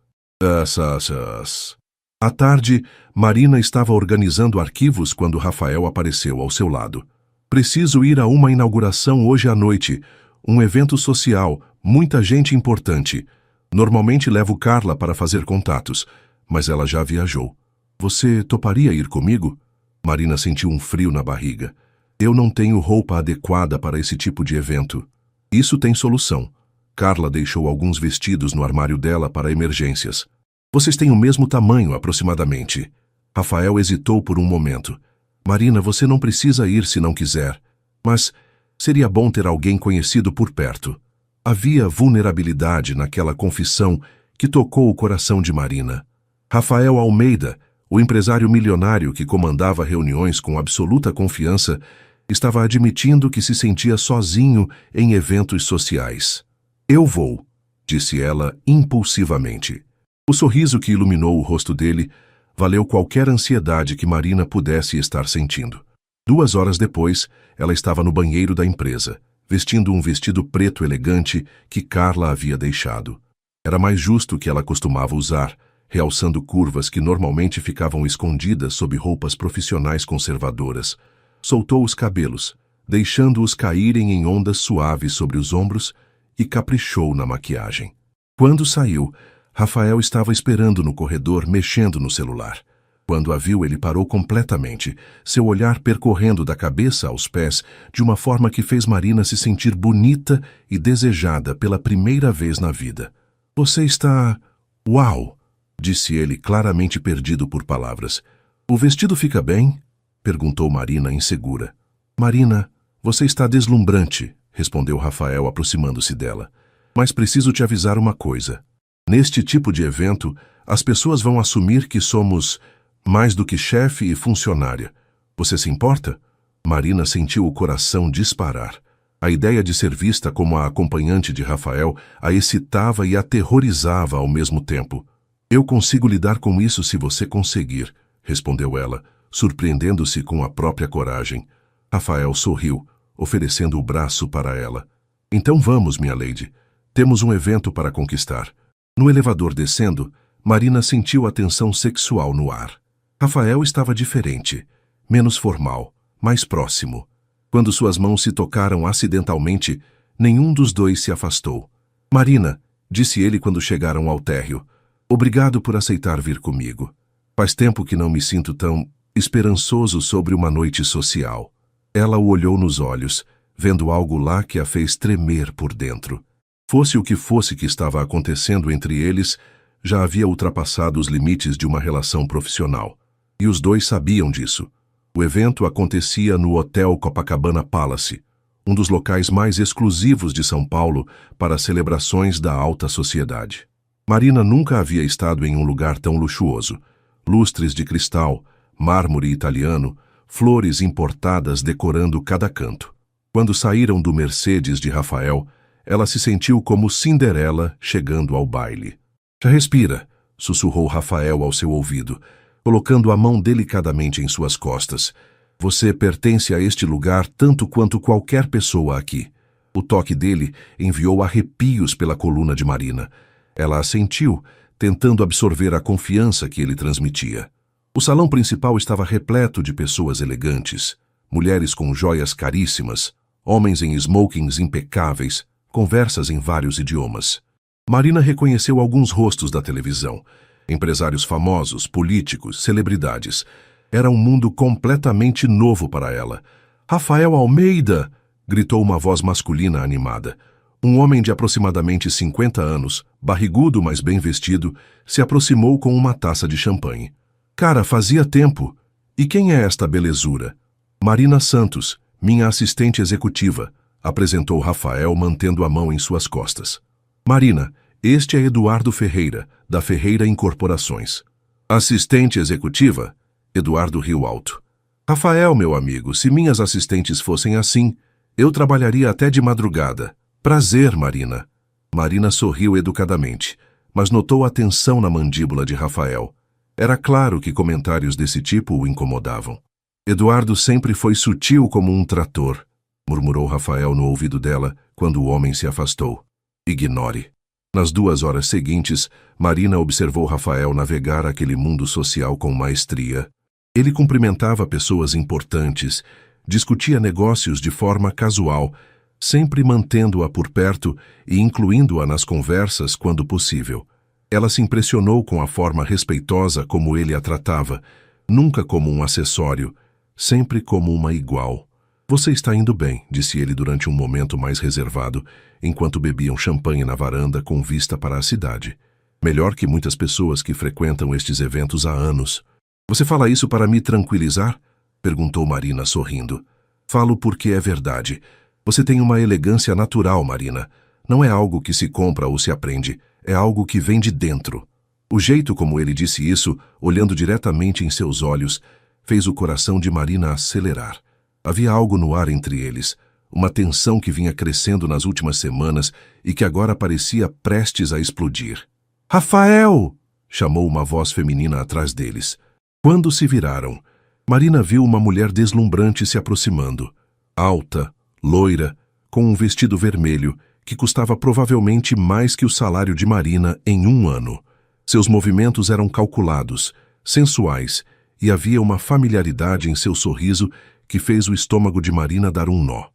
À tarde, Marina estava organizando arquivos quando Rafael apareceu ao seu lado. Preciso ir a uma inauguração hoje à noite, um evento social, muita gente importante. Normalmente levo Carla para fazer contatos, mas ela já viajou. Você toparia ir comigo? Marina sentiu um frio na barriga. Eu não tenho roupa adequada para esse tipo de evento. Isso tem solução. Carla deixou alguns vestidos no armário dela para emergências. Vocês têm o mesmo tamanho, aproximadamente. Rafael hesitou por um momento. Marina, você não precisa ir se não quiser. Mas seria bom ter alguém conhecido por perto. Havia vulnerabilidade naquela confissão que tocou o coração de Marina. Rafael Almeida, o empresário milionário que comandava reuniões com absoluta confiança, estava admitindo que se sentia sozinho em eventos sociais. Eu vou, disse ela impulsivamente. O sorriso que iluminou o rosto dele valeu qualquer ansiedade que Marina pudesse estar sentindo. 2 horas depois, ela estava no banheiro da empresa, vestindo um vestido preto elegante que Carla havia deixado. Era mais justo que ela costumava usar, realçando curvas que normalmente ficavam escondidas sob roupas profissionais conservadoras. Soltou os cabelos, deixando-os caírem em ondas suaves sobre os ombros, e caprichou na maquiagem. Quando saiu, Rafael estava esperando no corredor, mexendo no celular. Quando a viu, ele parou completamente, seu olhar percorrendo da cabeça aos pés de uma forma que fez Marina se sentir bonita e desejada pela primeira vez na vida. Você está... Uau! Disse ele, claramente perdido por palavras. O vestido fica bem? Perguntou Marina, insegura. Marina, você está deslumbrante, respondeu Rafael, aproximando-se dela. Mas preciso te avisar uma coisa. Neste tipo de evento, as pessoas vão assumir que somos mais do que chefe e funcionária. Você se importa? Marina sentiu o coração disparar. A ideia de ser vista como a acompanhante de Rafael a excitava e aterrorizava ao mesmo tempo. Eu consigo lidar com isso se você conseguir, respondeu ela, surpreendendo-se com a própria coragem. Rafael sorriu, oferecendo o braço para ela. Então vamos, minha lady. Temos um evento para conquistar. No elevador descendo, Marina sentiu a tensão sexual no ar. Rafael estava diferente, menos formal, mais próximo. Quando suas mãos se tocaram acidentalmente, nenhum dos dois se afastou. Marina, disse ele quando chegaram ao térreo, obrigado por aceitar vir comigo. Faz tempo que não me sinto tão esperançoso sobre uma noite social. Ela o olhou nos olhos, vendo algo lá que a fez tremer por dentro. Fosse o que fosse que estava acontecendo entre eles, já havia ultrapassado os limites de uma relação profissional. E os dois sabiam disso. O evento acontecia no Hotel Copacabana Palace, um dos locais mais exclusivos de São Paulo para celebrações da alta sociedade. Marina nunca havia estado em um lugar tão luxuoso. Lustres de cristal, mármore italiano, flores importadas decorando cada canto. Quando saíram do Mercedes de Rafael, ela se sentiu como Cinderela chegando ao baile. Já respira, sussurrou Rafael ao seu ouvido, colocando a mão delicadamente em suas costas. Você pertence a este lugar tanto quanto qualquer pessoa aqui. O toque dele enviou arrepios pela coluna de Marina. Ela assentiu, tentando absorver a confiança que ele transmitia. O salão principal estava repleto de pessoas elegantes, mulheres com joias caríssimas, homens em smokings impecáveis, conversas em vários idiomas. Marina reconheceu alguns rostos da televisão, empresários famosos, políticos, celebridades. Era um mundo completamente novo para ela. Rafael Almeida! Gritou uma voz masculina animada. Um homem de aproximadamente 50 anos, barrigudo mas bem vestido, se aproximou com uma taça de champanhe. Cara, fazia tempo. E quem é esta belezura? Marina Santos, minha assistente executiva, apresentou Rafael mantendo a mão em suas costas. Marina, este é Eduardo Ferreira, da Ferreira Incorporações. Assistente executiva? Eduardo riu alto. Rafael, meu amigo, se minhas assistentes fossem assim, eu trabalharia até de madrugada. Prazer, Marina. Marina sorriu educadamente, mas notou a tensão na mandíbula de Rafael. Era claro que comentários desse tipo o incomodavam. Eduardo sempre foi sutil como um trator, murmurou Rafael no ouvido dela quando o homem se afastou. Ignore. Nas 2 horas seguintes, Marina observou Rafael navegar aquele mundo social com maestria. Ele cumprimentava pessoas importantes, discutia negócios de forma casual, sempre mantendo-a por perto e incluindo-a nas conversas quando possível. Ela se impressionou com a forma respeitosa como ele a tratava, nunca como um acessório, sempre como uma igual. Você está indo bem, disse ele durante um momento mais reservado, enquanto bebiam champanhe na varanda com vista para a cidade. Melhor que muitas pessoas que frequentam estes eventos há anos. Você fala isso para me tranquilizar? Perguntou Marina sorrindo. Falo porque é verdade. Você tem uma elegância natural, Marina. Não é algo que se compra ou se aprende, é algo que vem de dentro. O jeito como ele disse isso, olhando diretamente em seus olhos, fez o coração de Marina acelerar. Havia algo no ar entre eles, uma tensão que vinha crescendo nas últimas semanas e que agora parecia prestes a explodir. Rafael! Chamou uma voz feminina atrás deles. Quando se viraram, Marina viu uma mulher deslumbrante se aproximando. Alta, loira, com um vestido vermelho, que custava provavelmente mais que o salário de Marina em 1 ano. Seus movimentos eram calculados, sensuais, e havia uma familiaridade em seu sorriso que fez o estômago de Marina dar um nó.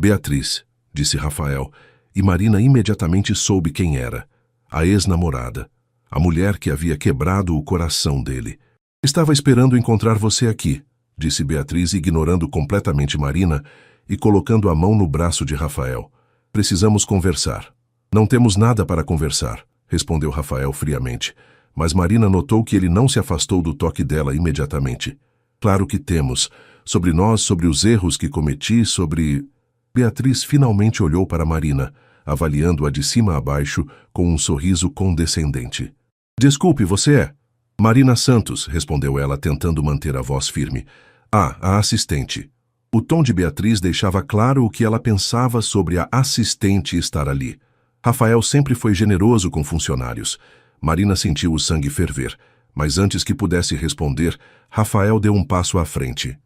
Beatriz, disse Rafael, e Marina imediatamente soube quem era. A ex-namorada, a mulher que havia quebrado o coração dele. Estava esperando encontrar você aqui, disse Beatriz, ignorando completamente Marina e colocando a mão no braço de Rafael. Precisamos conversar. Não temos nada para conversar, respondeu Rafael friamente, mas Marina notou que ele não se afastou do toque dela imediatamente. Claro que temos. Sobre nós, sobre os erros que cometi, sobre... Beatriz finalmente olhou para Marina, avaliando-a de cima a baixo com um sorriso condescendente. Desculpe, você é? Marina Santos, respondeu ela, tentando manter a voz firme. Ah, a assistente. O tom de Beatriz deixava claro o que ela pensava sobre a assistente estar ali. Rafael sempre foi generoso com funcionários. Marina sentiu o sangue ferver, mas antes que pudesse responder, Rafael deu um passo à frente.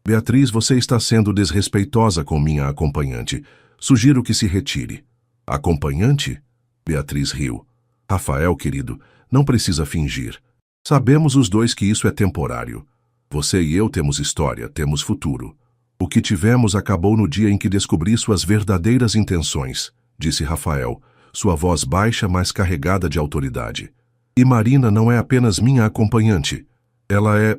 Beatriz, você está sendo desrespeitosa com minha acompanhante. Sugiro que se retire. Acompanhante? Beatriz riu. Rafael, querido, não precisa fingir. Sabemos os dois que isso é temporário. Você e eu temos história, temos futuro. O que tivemos acabou no dia em que descobri suas verdadeiras intenções, disse Rafael, sua voz baixa, mas carregada de autoridade. E Marina não é apenas minha acompanhante. Ela é...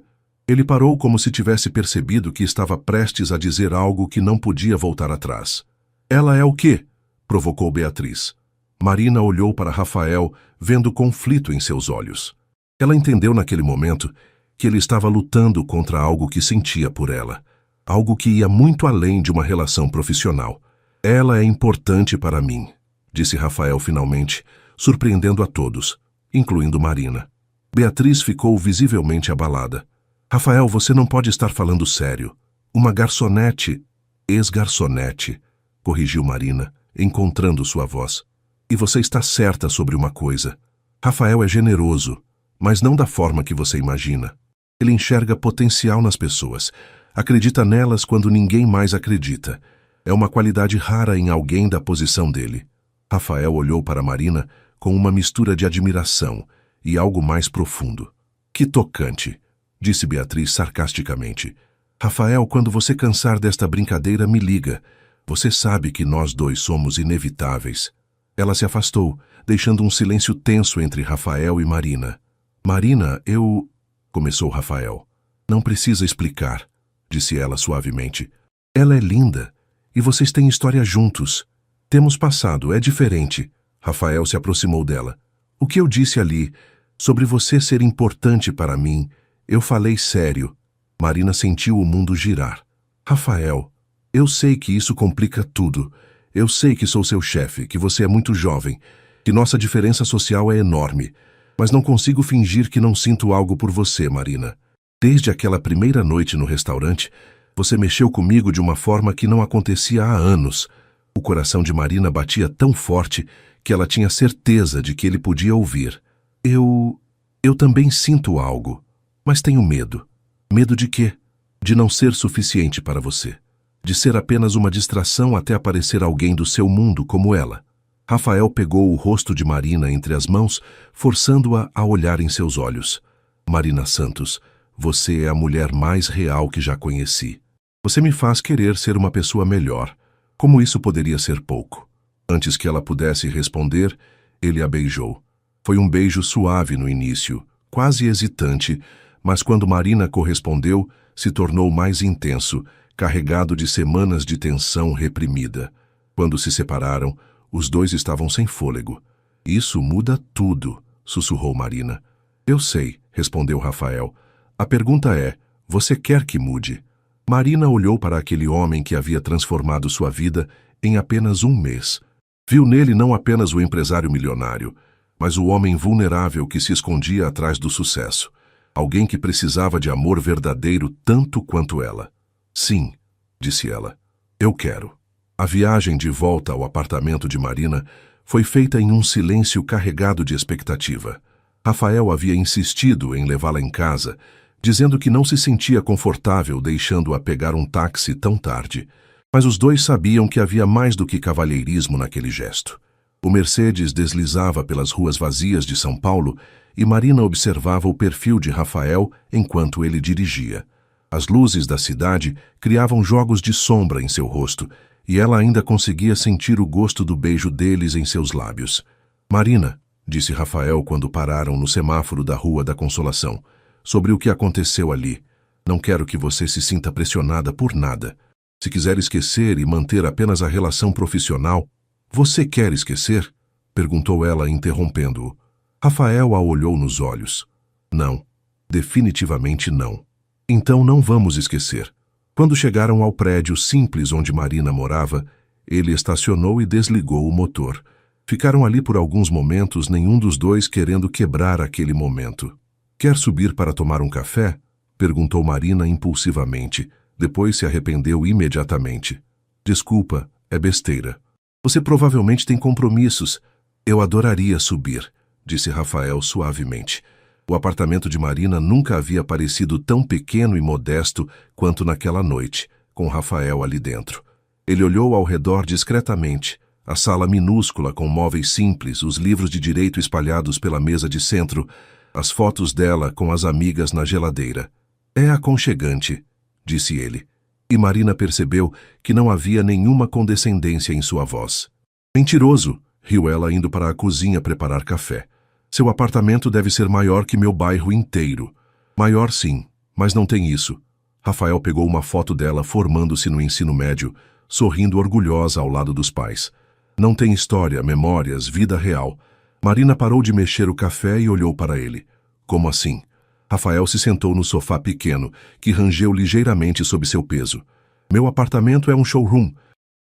Ele parou como se tivesse percebido que estava prestes a dizer algo que não podia voltar atrás. Ela é o quê? Provocou Beatriz. Marina olhou para Rafael, vendo conflito em seus olhos. Ela entendeu naquele momento que ele estava lutando contra algo que sentia por ela. Algo que ia muito além de uma relação profissional. Ela é importante para mim, disse Rafael finalmente, surpreendendo a todos, incluindo Marina. Beatriz ficou visivelmente abalada. Rafael, você não pode estar falando sério. Uma garçonete, ex-garçonete, corrigiu Marina, encontrando sua voz. E você está certa sobre uma coisa. Rafael é generoso, mas não da forma que você imagina. Ele enxerga potencial nas pessoas. Acredita nelas quando ninguém mais acredita. É uma qualidade rara em alguém da posição dele. Rafael olhou para Marina com uma mistura de admiração e algo mais profundo. Que tocante, disse Beatriz sarcasticamente. Rafael, quando você cansar desta brincadeira, me liga. Você sabe que nós dois somos inevitáveis. Ela se afastou, deixando um silêncio tenso entre Rafael e Marina. Marina, eu... começou Rafael. Não precisa explicar, disse ela suavemente. Ela é linda, e vocês têm história juntos. Temos passado, é diferente. Rafael se aproximou dela. O que eu disse ali, sobre você ser importante para mim, eu falei sério. Marina sentiu o mundo girar. Rafael, eu sei que isso complica tudo. Eu sei que sou seu chefe, que você é muito jovem, que nossa diferença social é enorme. Mas não consigo fingir que não sinto algo por você, Marina. Desde aquela primeira noite no restaurante, você mexeu comigo de uma forma que não acontecia há anos. O coração de Marina batia tão forte que ela tinha certeza de que ele podia ouvir. Eu também sinto algo, mas tenho medo. Medo de quê? De não ser suficiente para você. De ser apenas uma distração até aparecer alguém do seu mundo como ela. Rafael pegou o rosto de Marina entre as mãos, forçando-a a olhar em seus olhos. Marina Santos, você é a mulher mais real que já conheci. Você me faz querer ser uma pessoa melhor. Como isso poderia ser pouco? Antes que ela pudesse responder, ele a beijou. Foi um beijo suave no início, quase hesitante, mas quando Marina correspondeu, se tornou mais intenso, carregado de semanas de tensão reprimida. Quando se separaram, os dois estavam sem fôlego. Isso muda tudo, sussurrou Marina. Eu sei, respondeu Rafael. A pergunta é, você quer que mude? Marina olhou para aquele homem que havia transformado sua vida em apenas um mês. Viu nele não apenas o empresário milionário, mas o homem vulnerável que se escondia atrás do sucesso. Alguém que precisava de amor verdadeiro tanto quanto ela. Sim, disse ela. Eu quero. A viagem de volta ao apartamento de Marina foi feita em um silêncio carregado de expectativa. Rafael havia insistido em levá-la em casa, dizendo que não se sentia confortável deixando-a pegar um táxi tão tarde. Mas os dois sabiam que havia mais do que cavalheirismo naquele gesto. O Mercedes deslizava pelas ruas vazias de São Paulo e Marina observava o perfil de Rafael enquanto ele dirigia. As luzes da cidade criavam jogos de sombra em seu rosto, e ela ainda conseguia sentir o gosto do beijo deles em seus lábios. Marina, disse Rafael quando pararam no semáforo da Rua da Consolação, sobre o que aconteceu ali. Não quero que você se sinta pressionada por nada. Se quiser esquecer e manter apenas a relação profissional, você quer esquecer? Perguntou ela, interrompendo-o. Rafael a olhou nos olhos. Não, definitivamente não. Então não vamos esquecer. Quando chegaram ao prédio simples onde Marina morava, ele estacionou e desligou o motor. Ficaram ali por alguns momentos, nenhum dos dois querendo quebrar aquele momento. Quer subir para tomar um café? Perguntou Marina impulsivamente. Depois se arrependeu imediatamente. Desculpa, é besteira. Você provavelmente tem compromissos. Eu adoraria subir, disse Rafael suavemente. O apartamento de Marina nunca havia parecido tão pequeno e modesto quanto naquela noite, com Rafael ali dentro. Ele olhou ao redor discretamente, a sala minúscula com móveis simples, os livros de direito espalhados pela mesa de centro, as fotos dela com as amigas na geladeira. É aconchegante, disse ele. E Marina percebeu que não havia nenhuma condescendência em sua voz. Mentiroso, riu ela indo para a cozinha preparar café. Seu apartamento deve ser maior que meu bairro inteiro. Maior sim, mas não tem isso. Rafael pegou uma foto dela formando-se no ensino médio, sorrindo orgulhosa ao lado dos pais. Não tem história, memórias, vida real. Marina parou de mexer o café e olhou para ele. Como assim? Rafael se sentou no sofá pequeno, que rangeu ligeiramente sob seu peso. Meu apartamento é um showroom,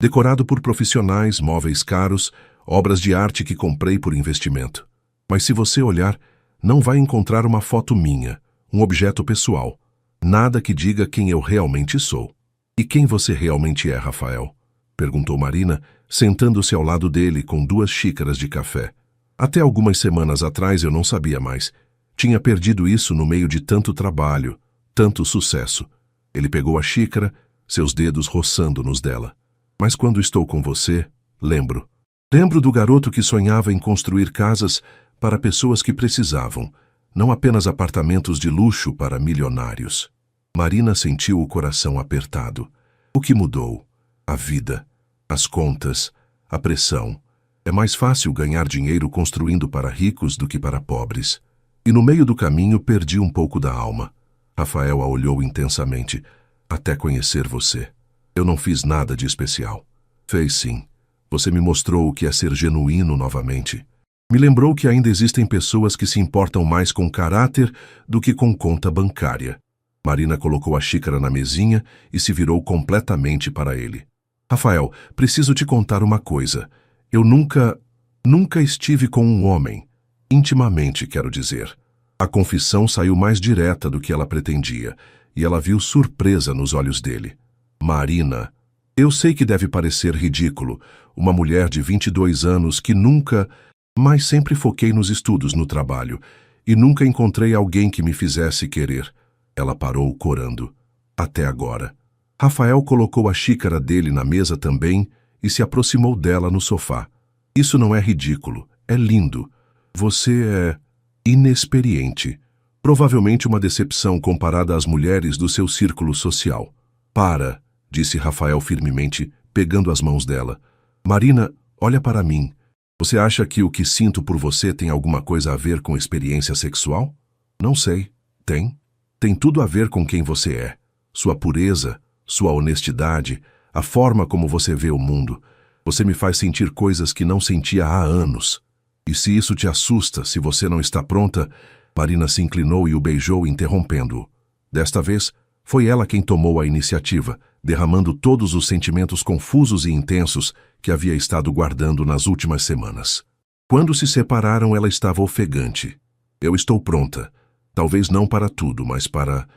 decorado por profissionais, móveis caros, obras de arte que comprei por investimento. Mas se você olhar, não vai encontrar uma foto minha, um objeto pessoal. Nada que diga quem eu realmente sou. E quem você realmente é, Rafael? Perguntou Marina, sentando-se ao lado dele com 2 xícaras de café. Até algumas semanas atrás eu não sabia mais. Tinha perdido isso no meio de tanto trabalho, tanto sucesso. Ele pegou a xícara, seus dedos roçando nos dela. Mas quando estou com você, lembro. Lembro do garoto que sonhava em construir casas para pessoas que precisavam, não apenas apartamentos de luxo para milionários. Marina sentiu o coração apertado. O que mudou? A vida, as contas, a pressão. É mais fácil ganhar dinheiro construindo para ricos do que para pobres. E no meio do caminho perdi um pouco da alma. Rafael a olhou intensamente. Até conhecer você. Eu não fiz nada de especial. Fez sim. Você me mostrou o que é ser genuíno novamente. Me lembrou que ainda existem pessoas que se importam mais com caráter do que com conta bancária. Marina colocou a xícara na mesinha e se virou completamente para ele. Rafael, preciso te contar uma coisa. Eu nunca estive com um homem. Intimamente, quero dizer. A confissão saiu mais direta do que ela pretendia, e ela viu surpresa nos olhos dele. Marina, eu sei que deve parecer ridículo, uma mulher de 22 anos que nunca, mas sempre foquei nos estudos, no trabalho, e nunca encontrei alguém que me fizesse querer. Ela parou corando. Até agora. Rafael colocou a xícara dele na mesa também e se aproximou dela no sofá. Isso não é ridículo, é lindo. Você é inexperiente. Provavelmente uma decepção comparada às mulheres do seu círculo social. Para, disse Rafael firmemente, pegando as mãos dela. Marina, olha para mim. Você acha que o que sinto por você tem alguma coisa a ver com experiência sexual? Não sei. Tem? Tem tudo a ver com quem você é. Sua pureza, sua honestidade, a forma como você vê o mundo. Você me faz sentir coisas que não sentia há anos. E se isso te assusta, se você não está pronta... Marina se inclinou e o beijou, interrompendo-o. Desta vez, foi ela quem tomou a iniciativa, derramando todos os sentimentos confusos e intensos que havia estado guardando nas últimas semanas. Quando se separaram, ela estava ofegante. Eu estou pronta. Talvez não para tudo, mas para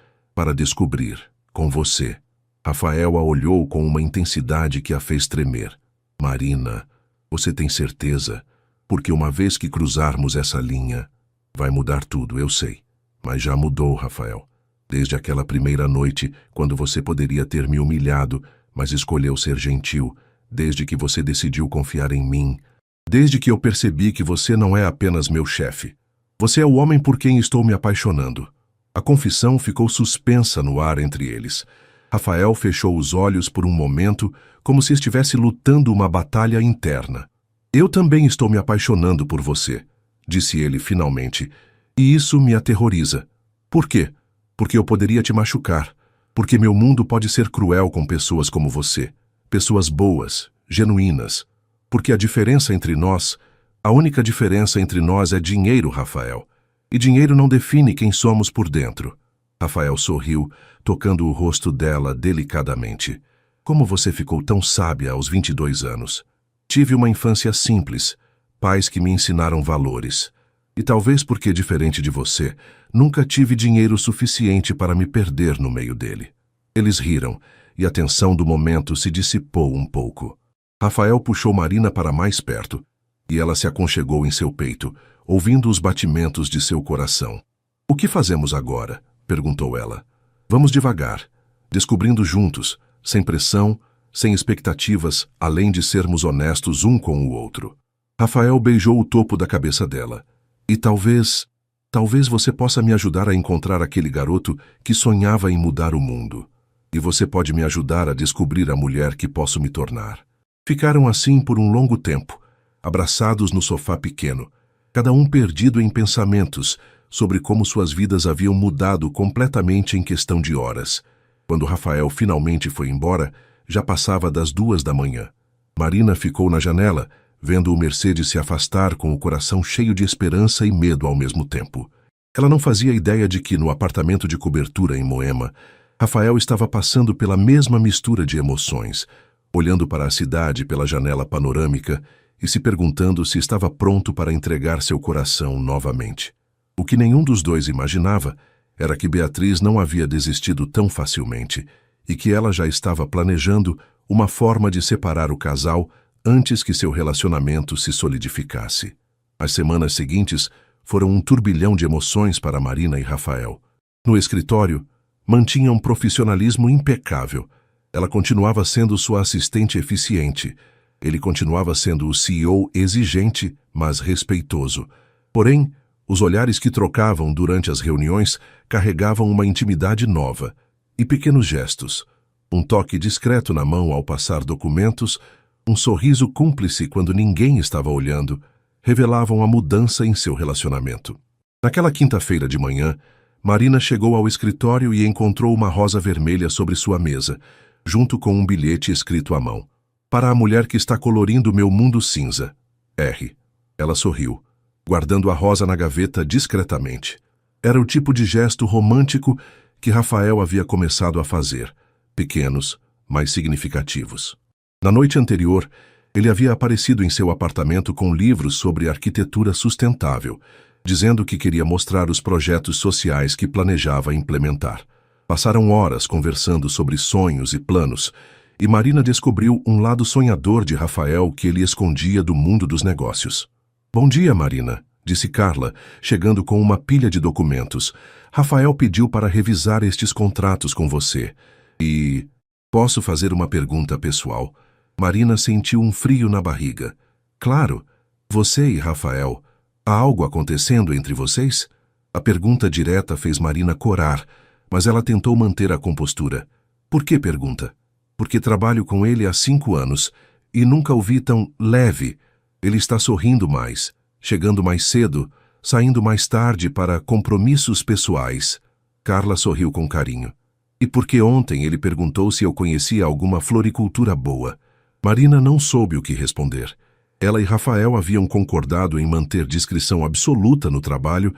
descobrir, com você. Rafael a olhou com uma intensidade que a fez tremer. Marina, você tem certeza? Porque uma vez que cruzarmos essa linha, vai mudar tudo, eu sei. Mas já mudou, Rafael. Desde aquela primeira noite, quando você poderia ter me humilhado, mas escolheu ser gentil, desde que você decidiu confiar em mim, desde que eu percebi que você não é apenas meu chefe. Você é o homem por quem estou me apaixonando. A confissão ficou suspensa no ar entre eles. Rafael fechou os olhos por um momento, como se estivesse lutando uma batalha interna. Eu também estou me apaixonando por você, disse ele finalmente, e isso me aterroriza. Por quê? Porque eu poderia te machucar. Porque meu mundo pode ser cruel com pessoas como você. Pessoas boas, genuínas. Porque a diferença entre nós, a única diferença entre nós é dinheiro, Rafael. E dinheiro não define quem somos por dentro. Rafael sorriu, tocando o rosto dela delicadamente. Como você ficou tão sábia aos 22 anos? Tive uma infância simples, pais que me ensinaram valores. E talvez porque, diferente de você, nunca tive dinheiro suficiente para me perder no meio dele. Eles riram, e a tensão do momento se dissipou um pouco. Rafael puxou Marina para mais perto, e ela se aconchegou em seu peito, ouvindo os batimentos de seu coração. O que fazemos agora? Perguntou ela. Vamos devagar, descobrindo juntos, sem pressão, sem expectativas, além de sermos honestos um com o outro. Rafael beijou o topo da cabeça dela. E talvez você possa me ajudar a encontrar aquele garoto que sonhava em mudar o mundo. E você pode me ajudar a descobrir a mulher que posso me tornar. Ficaram assim por um longo tempo, abraçados no sofá pequeno, cada um perdido em pensamentos sobre como suas vidas haviam mudado completamente em questão de horas. Quando Rafael finalmente foi embora, já passava das 2 da manhã. Marina ficou na janela, vendo o Mercedes se afastar com o coração cheio de esperança e medo ao mesmo tempo. Ela não fazia ideia de que, no apartamento de cobertura em Moema, Rafael estava passando pela mesma mistura de emoções, olhando para a cidade pela janela panorâmica e se perguntando se estava pronto para entregar seu coração novamente. O que nenhum dos dois imaginava era que Beatriz não havia desistido tão facilmente e que ela já estava planejando uma forma de separar o casal antes que seu relacionamento se solidificasse. As semanas seguintes foram um turbilhão de emoções para Marina e Rafael. No escritório, mantinha um profissionalismo impecável. Ela continuava sendo sua assistente eficiente. Ele continuava sendo o CEO exigente, mas respeitoso. Porém, os olhares que trocavam durante as reuniões carregavam uma intimidade nova. E pequenos gestos, um toque discreto na mão ao passar documentos, um sorriso cúmplice quando ninguém estava olhando, revelavam a mudança em seu relacionamento. Naquela quinta-feira de manhã, Marina chegou ao escritório e encontrou uma rosa vermelha sobre sua mesa, junto com um bilhete escrito à mão. Para a mulher que está colorindo meu mundo cinza. R. Ela sorriu, guardando a rosa na gaveta discretamente. Era o tipo de gesto romântico que Rafael havia começado a fazer, pequenos, mas significativos. Na noite anterior, ele havia aparecido em seu apartamento com livros sobre arquitetura sustentável, dizendo que queria mostrar os projetos sociais que planejava implementar. Passaram horas conversando sobre sonhos e planos, e Marina descobriu um lado sonhador de Rafael que ele escondia do mundo dos negócios. Bom dia, Marina, disse Carla, chegando com uma pilha de documentos. Rafael pediu para revisar estes contratos com você. E... posso fazer uma pergunta pessoal? Marina sentiu um frio na barriga. Claro, você e Rafael, há algo acontecendo entre vocês? A pergunta direta fez Marina corar, mas ela tentou manter a compostura. Por que pergunta? Porque trabalho com ele há 5 anos e nunca o vi tão leve. Ele está sorrindo mais, chegando mais cedo, saindo mais tarde para compromissos pessoais. Carla sorriu com carinho. E porque ontem ele perguntou se eu conhecia alguma floricultura boa. Marina não soube o que responder. Ela e Rafael haviam concordado em manter discrição absoluta no trabalho,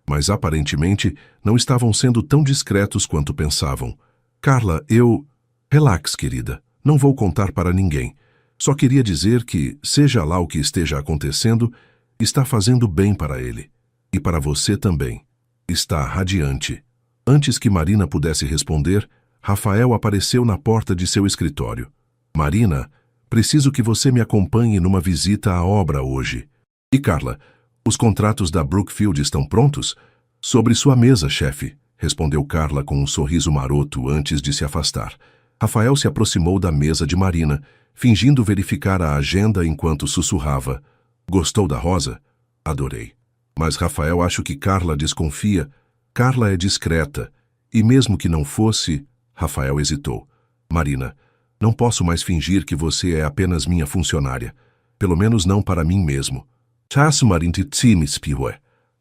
mas aparentemente não estavam sendo tão discretos quanto pensavam. Carla, Relax, querida. Não vou contar para ninguém. Só queria dizer que, seja lá o que esteja acontecendo, está fazendo bem para ele. E para você também. Está radiante. Antes que Marina pudesse responder, Rafael apareceu na porta de seu escritório. Marina, preciso que você me acompanhe numa visita à obra hoje. E Carla, os contratos da Brookfield estão prontos? Sobre sua mesa, chefe, respondeu Carla com um sorriso maroto antes de se afastar. Rafael se aproximou da mesa de Marina, fingindo verificar a agenda enquanto sussurrava. Gostou da rosa? Adorei. Mas Rafael, acho que Carla desconfia. Carla é discreta. E mesmo que não fosse, Rafael hesitou. Marina, não posso mais fingir que você é apenas minha funcionária. Pelo menos não para mim mesmo.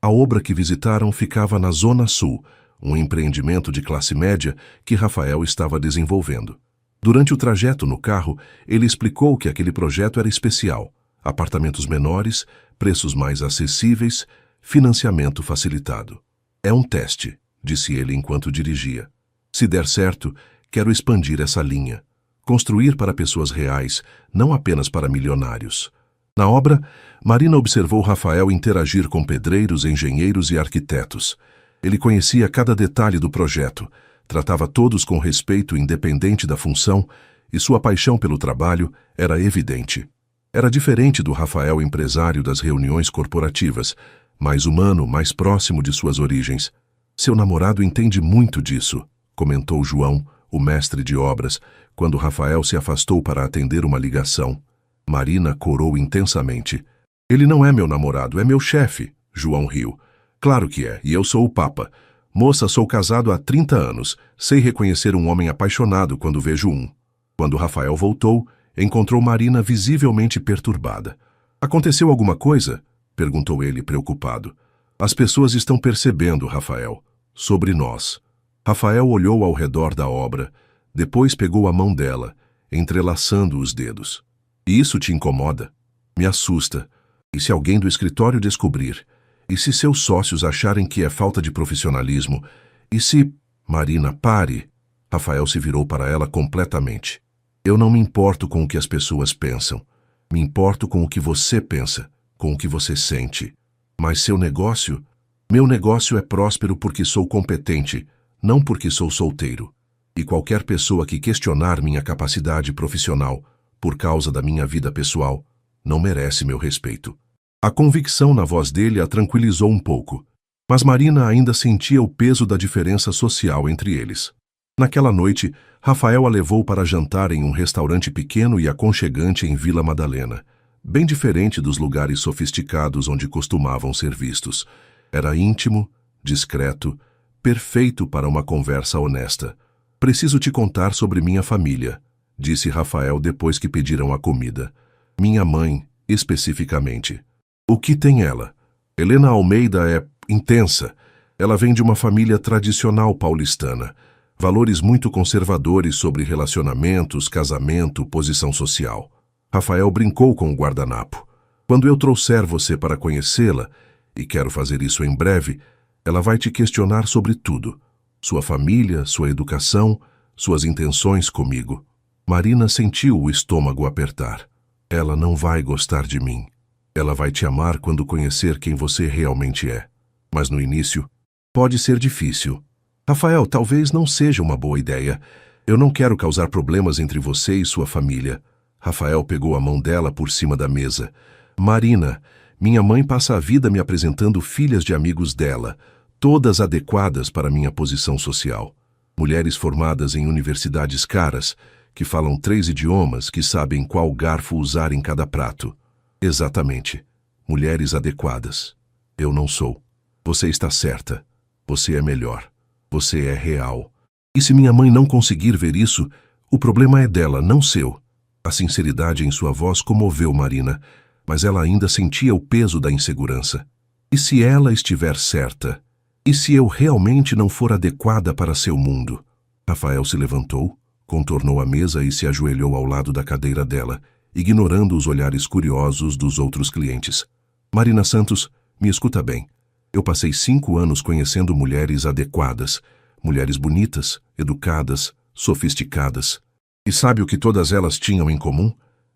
A obra que visitaram ficava na Zona Sul, um empreendimento de classe média que Rafael estava desenvolvendo. Durante o trajeto no carro, ele explicou que aquele projeto era especial. Apartamentos menores, preços mais acessíveis, financiamento facilitado. É um teste, disse ele enquanto dirigia. Se der certo, quero expandir essa linha. Construir para pessoas reais, não apenas para milionários. Na obra, Marina observou Rafael interagir com pedreiros, engenheiros e arquitetos. Ele conhecia cada detalhe do projeto, tratava todos com respeito independente da função, e sua paixão pelo trabalho era evidente. Era diferente do Rafael empresário das reuniões corporativas, mais humano, mais próximo de suas origens. Seu namorado entende muito disso, comentou João, o mestre de obras, quando Rafael se afastou para atender uma ligação. Marina corou intensamente. Ele não é meu namorado, é meu chefe, João riu. Claro que é, e eu sou o Papa. Moça, sou casado há 30 anos. Sei reconhecer um homem apaixonado quando vejo um. Quando Rafael voltou, encontrou Marina visivelmente perturbada. Aconteceu alguma coisa? Perguntou ele preocupado. As pessoas estão percebendo, Rafael. Sobre nós. Rafael olhou ao redor da obra, depois pegou a mão dela, entrelaçando os dedos. E isso te incomoda? Me assusta. E se alguém do escritório descobrir? E se seus sócios acharem que é falta de profissionalismo? E se... Marina, pare. Rafael se virou para ela completamente. Eu não me importo com o que as pessoas pensam. Me importo com o que você pensa, com o que você sente. Mas seu negócio? Meu negócio é próspero porque sou competente, não porque sou solteiro. E qualquer pessoa que questionar minha capacidade profissional por causa da minha vida pessoal não merece meu respeito. A convicção na voz dele a tranquilizou um pouco, mas Marina ainda sentia o peso da diferença social entre eles. Naquela noite, Rafael a levou para jantar em um restaurante pequeno e aconchegante em Vila Madalena, bem diferente dos lugares sofisticados onde costumavam ser vistos. Era íntimo, discreto, perfeito para uma conversa honesta. Preciso te contar sobre minha família, disse Rafael depois que pediram a comida. Minha mãe, especificamente. O que tem ela? Helena Almeida é intensa. Ela vem de uma família tradicional paulistana. Valores muito conservadores sobre relacionamentos, casamento, posição social. Rafael brincou com o guardanapo. Quando eu trouxer você para conhecê-la, e quero fazer isso em breve, ela vai te questionar sobre tudo. Sua família, sua educação, suas intenções comigo. Marina sentiu o estômago apertar. Ela não vai gostar de mim. Ela vai te amar quando conhecer quem você realmente é. Mas no início, pode ser difícil. Rafael, talvez não seja uma boa ideia. Eu não quero causar problemas entre você e sua família. Rafael pegou a mão dela por cima da mesa. Marina, minha mãe passa a vida me apresentando filhas de amigos dela, todas adequadas para minha posição social. Mulheres formadas em universidades caras, que falam 3 idiomas, que sabem qual garfo usar em cada prato. Exatamente. Mulheres adequadas. Eu não sou. Você está certa. Você é melhor. Você é real. E se minha mãe não conseguir ver isso, o problema é dela, não seu. A sinceridade em sua voz comoveu Marina, mas ela ainda sentia o peso da insegurança. E se ela estiver certa? E se eu realmente não for adequada para seu mundo? Rafael se levantou, contornou a mesa e se ajoelhou ao lado da cadeira dela, ignorando os olhares curiosos dos outros clientes. Marina Santos, me escuta bem. Eu passei 5 anos conhecendo mulheres adequadas, mulheres bonitas, educadas, sofisticadas. E sabe o que todas elas tinham em comum?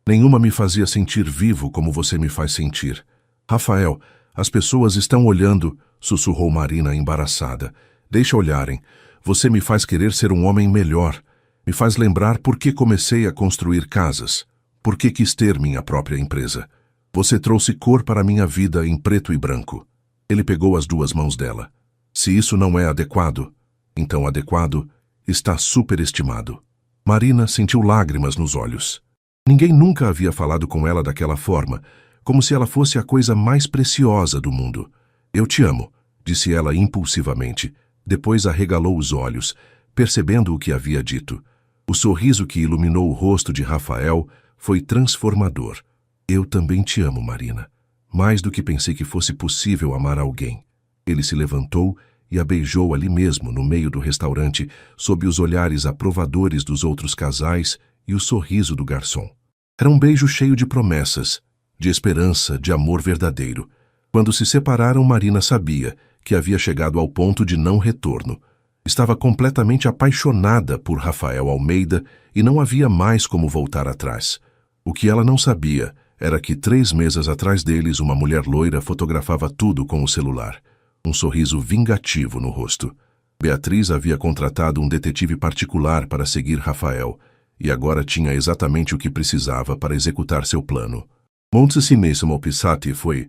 Nenhuma me fazia sentir vivo como você me faz sentir. Rafael, as pessoas estão olhando, sussurrou Marina embaraçada. Deixa olharem. Você me faz querer ser um homem melhor. Me faz lembrar por que comecei a construir casas. Por que quis ter minha própria empresa. Você trouxe cor para minha vida em preto e branco. Ele pegou as 2 mãos dela. Se isso não é adequado, então adequado está superestimado. Marina sentiu lágrimas nos olhos. Ninguém nunca havia falado com ela daquela forma, como se ela fosse a coisa mais preciosa do mundo. Eu te amo, disse ela impulsivamente. Depois arregalou os olhos, percebendo o que havia dito. O sorriso que iluminou o rosto de Rafael foi transformador. Eu também te amo, Marina. Mais do que pensei que fosse possível amar alguém. Ele se levantou e a beijou ali mesmo, no meio do restaurante, sob os olhares aprovadores dos outros casais e o sorriso do garçom. Era um beijo cheio de promessas, de esperança, de amor verdadeiro. Quando se separaram, Marina sabia que havia chegado ao ponto de não retorno. Estava completamente apaixonada por Rafael Almeida e não havia mais como voltar atrás. O que ela não sabia era que 3 mesas atrás deles uma mulher loira fotografava tudo com o celular. Um sorriso vingativo no rosto. Beatriz havia contratado um detetive particular para seguir Rafael e agora tinha exatamente o que precisava para executar seu plano. Montesinissimo Pisati foi.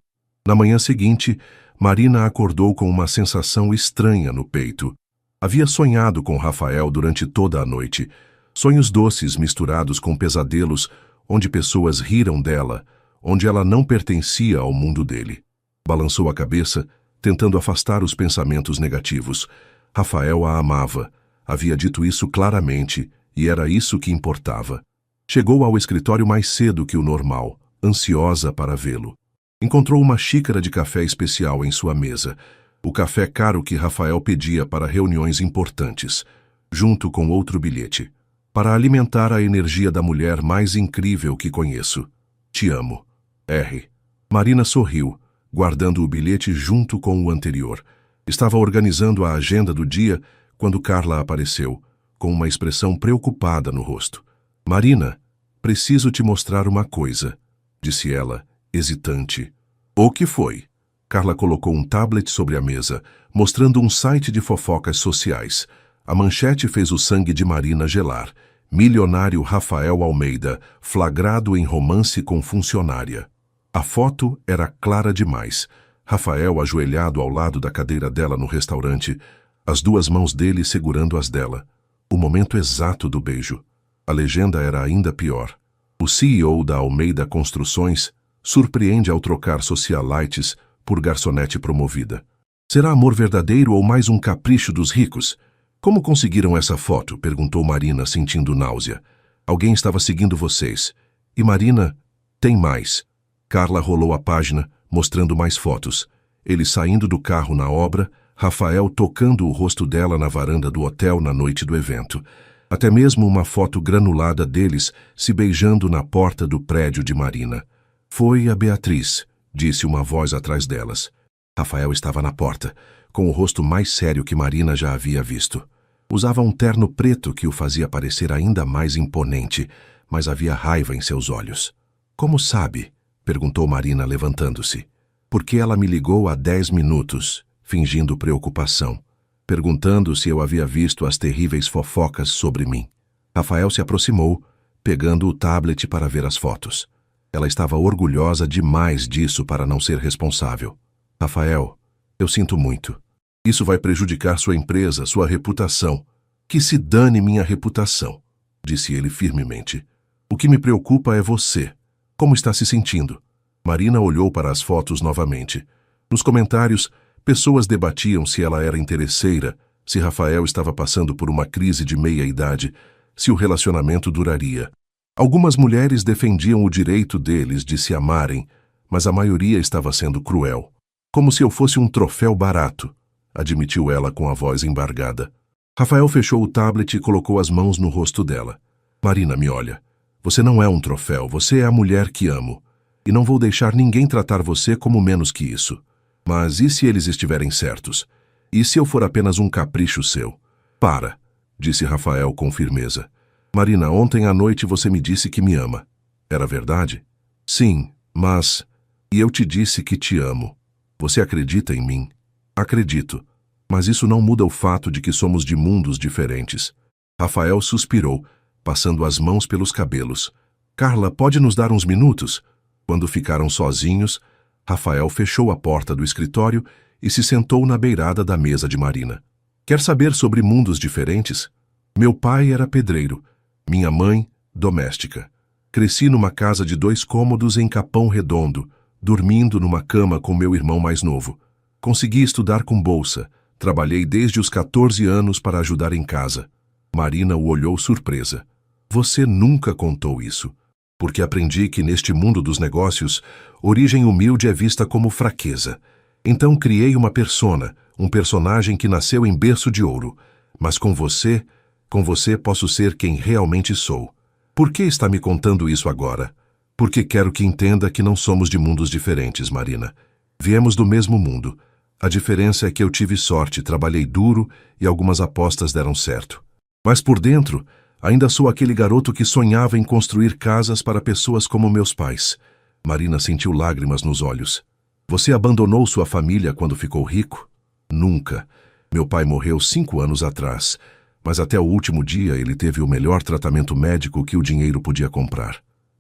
Na manhã seguinte, Marina acordou com uma sensação estranha no peito. Havia sonhado com Rafael durante toda a noite. Sonhos doces misturados com pesadelos, onde pessoas riram dela, onde ela não pertencia ao mundo dele. Balançou a cabeça, tentando afastar os pensamentos negativos, Rafael a amava. Havia dito isso claramente, e era isso que importava. Chegou ao escritório mais cedo que o normal, ansiosa para vê-lo. Encontrou uma xícara de café especial em sua mesa, o café caro que Rafael pedia para reuniões importantes, junto com outro bilhete, para alimentar a energia da mulher mais incrível que conheço. Te amo. R. Marina sorriu, guardando o bilhete junto com o anterior. Estava organizando a agenda do dia quando Carla apareceu, com uma expressão preocupada no rosto. Marina, preciso te mostrar uma coisa, disse ela, hesitante. O que foi? Carla colocou um tablet sobre a mesa, mostrando um site de fofocas sociais. A manchete fez o sangue de Marina gelar. Milionário Rafael Almeida, flagrado em romance com funcionária. A foto era clara demais. Rafael ajoelhado ao lado da cadeira dela no restaurante, as duas mãos dele segurando as dela. O momento exato do beijo. A legenda era ainda pior. O CEO da Almeida Construções surpreende ao trocar socialites por garçonete promovida. Será amor verdadeiro ou mais um capricho dos ricos? Como conseguiram essa foto? Perguntou Marina, sentindo náusea. Alguém estava seguindo vocês. E Marina, tem mais. Carla rolou a página, mostrando mais fotos. Ele saindo do carro na obra, Rafael tocando o rosto dela na varanda do hotel na noite do evento. Até mesmo uma foto granulada deles se beijando na porta do prédio de Marina. Foi a Beatriz, disse uma voz atrás delas. Rafael estava na porta, com o rosto mais sério que Marina já havia visto. Usava um terno preto que o fazia parecer ainda mais imponente, mas havia raiva em seus olhos. Como sabe? Perguntou Marina, levantando-se. Porque ela me ligou há 10 minutos, fingindo preocupação, perguntando se eu havia visto as terríveis fofocas sobre mim. Rafael se aproximou, pegando o tablet para ver as fotos. Ela estava orgulhosa demais disso para não ser responsável. Rafael, eu sinto muito. Isso vai prejudicar sua empresa, sua reputação. Que se dane minha reputação, disse ele firmemente. O que me preocupa é você. Como está se sentindo? Marina olhou para as fotos novamente. Nos comentários, pessoas debatiam se ela era interesseira, se Rafael estava passando por uma crise de meia-idade, se o relacionamento duraria. Algumas mulheres defendiam o direito deles de se amarem, mas a maioria estava sendo cruel. Como se eu fosse um troféu barato, admitiu ela com a voz embargada. Rafael fechou o tablet e colocou as mãos no rosto dela. Marina, me olha. Você não é um troféu, você é a mulher que amo. E não vou deixar ninguém tratar você como menos que isso. Mas e se eles estiverem certos? E se eu for apenas um capricho seu? Para, disse Rafael com firmeza. Marina, ontem à noite você me disse que me ama. Era verdade? Sim, mas... E eu te disse que te amo. Você acredita em mim? Acredito. Mas isso não muda o fato de que somos de mundos diferentes. Rafael suspirou, passando as mãos pelos cabelos. Carla, pode nos dar uns minutos? Quando ficaram sozinhos, Rafael fechou a porta do escritório e se sentou na beirada da mesa de Marina. Quer saber sobre mundos diferentes? Meu pai era pedreiro. Minha mãe, doméstica. Cresci numa casa de 2 cômodos em Capão Redondo, dormindo numa cama com meu irmão mais novo. Consegui estudar com bolsa. Trabalhei desde os 14 anos para ajudar em casa. Marina o olhou surpresa. Você nunca contou isso. Porque aprendi que neste mundo dos negócios, origem humilde é vista como fraqueza. Então criei uma persona, um personagem que nasceu em berço de ouro. Mas com você posso ser quem realmente sou. Por que está me contando isso agora? Porque quero que entenda que não somos de mundos diferentes, Marina. Viemos do mesmo mundo. A diferença é que eu tive sorte, trabalhei duro e algumas apostas deram certo. Mas por dentro, ainda sou aquele garoto que sonhava em construir casas para pessoas como meus pais. Marina sentiu lágrimas nos olhos. Você abandonou sua família quando ficou rico? Nunca. Meu pai morreu 5 anos atrás. Mas até o último dia ele teve o melhor tratamento médico que o dinheiro podia comprar.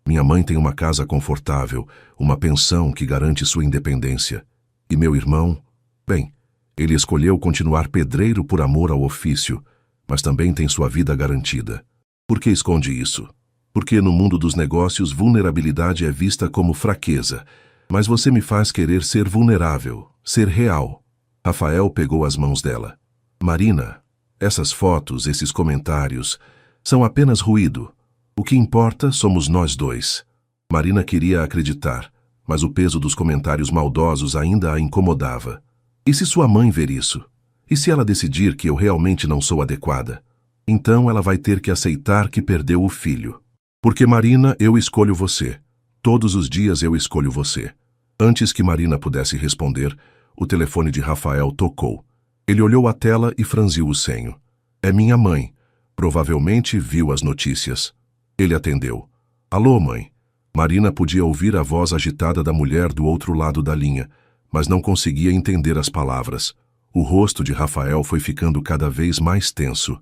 Minha mãe tem uma casa confortável, uma pensão que garante sua independência. E meu irmão, bem, ele escolheu continuar pedreiro por amor ao ofício, mas também tem sua vida garantida. Por que esconde isso? Porque no mundo dos negócios vulnerabilidade é vista como fraqueza, mas você me faz querer ser vulnerável, ser real. Rafael pegou as mãos dela. Marina, essas fotos, esses comentários, são apenas ruído. O que importa somos nós dois. Marina queria acreditar, mas o peso dos comentários maldosos ainda a incomodava. E se sua mãe ver isso? E se ela decidir que eu realmente não sou adequada? Então ela vai ter que aceitar que perdeu o filho. Porque, Marina, eu escolho você. Todos os dias eu escolho você. Antes que Marina pudesse responder, o telefone de Rafael tocou. Ele olhou a tela e franziu o senho. É minha mãe. Provavelmente viu as notícias. Ele atendeu. Alô, mãe. Marina podia ouvir a voz agitada da mulher do outro lado da linha, mas não conseguia entender as palavras. O rosto de Rafael foi ficando cada vez mais tenso.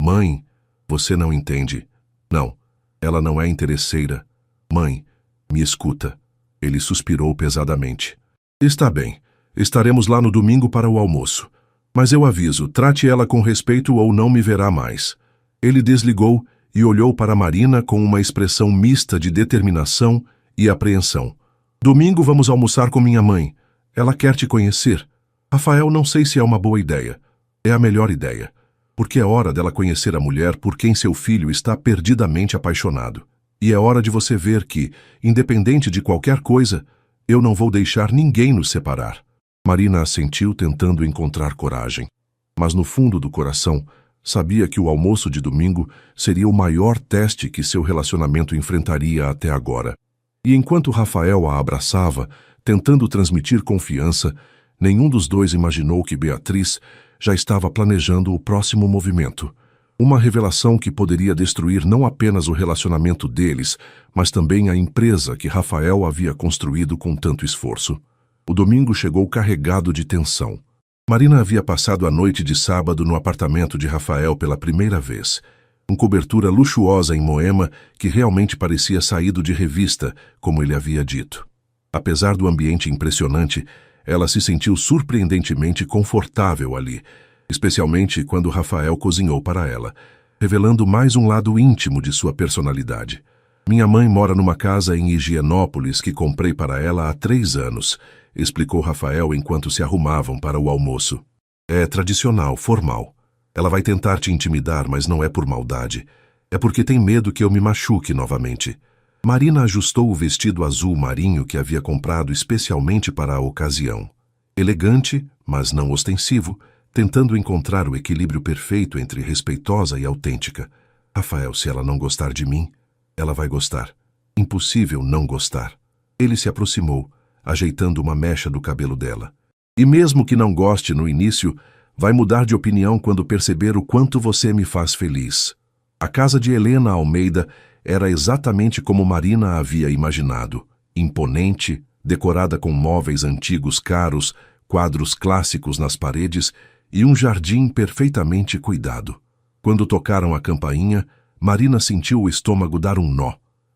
Mãe, você não entende. Não, ela não é interesseira. Mãe, me escuta. Ele suspirou pesadamente. Está bem, estaremos lá no domingo para o almoço. Mas eu aviso, trate ela com respeito ou não me verá mais. Ele desligou e olhou para Marina com uma expressão mista de determinação e apreensão. Domingo vamos almoçar com minha mãe. Ela quer te conhecer. Rafael, não sei se é uma boa ideia. É a melhor ideia. Porque é hora dela conhecer a mulher por quem seu filho está perdidamente apaixonado. E é hora de você ver que, independente de qualquer coisa, eu não vou deixar ninguém nos separar. Marina assentiu tentando encontrar coragem. Mas no fundo do coração, sabia que o almoço de domingo seria o maior teste que seu relacionamento enfrentaria até agora. E enquanto Rafael a abraçava, tentando transmitir confiança, nenhum dos dois imaginou que Beatriz já estava planejando o próximo movimento. Uma revelação que poderia destruir não apenas o relacionamento deles, mas também a empresa que Rafael havia construído com tanto esforço. O domingo chegou carregado de tensão. Marina havia passado a noite de sábado no apartamento de Rafael pela primeira vez. Com cobertura luxuosa em Moema que realmente parecia saído de revista, como ele havia dito. Apesar do ambiente impressionante, ela se sentiu surpreendentemente confortável ali, especialmente quando Rafael cozinhou para ela, revelando mais um lado íntimo de sua personalidade. Minha mãe mora numa casa em Higienópolis que comprei para ela há 3 anos, explicou Rafael enquanto se arrumavam para o almoço. É tradicional, formal. Ela vai tentar te intimidar, mas não é por maldade. É porque tem medo que eu me machuque novamente. Marina ajustou o vestido azul marinho que havia comprado especialmente para a ocasião. Elegante, mas não ostensivo, tentando encontrar o equilíbrio perfeito entre respeitosa e autêntica. Rafael, se ela não gostar de mim, ela vai gostar. Impossível não gostar. Ele se aproximou, ajeitando uma mecha do cabelo dela. E mesmo que não goste no início, vai mudar de opinião quando perceber o quanto você me faz feliz. A casa de Helena Almeida era exatamente como Marina havia imaginado. Imponente, decorada com móveis antigos caros, quadros clássicos nas paredes e um jardim perfeitamente cuidado. Quando tocaram a campainha, Marina sentiu o estômago dar um nó.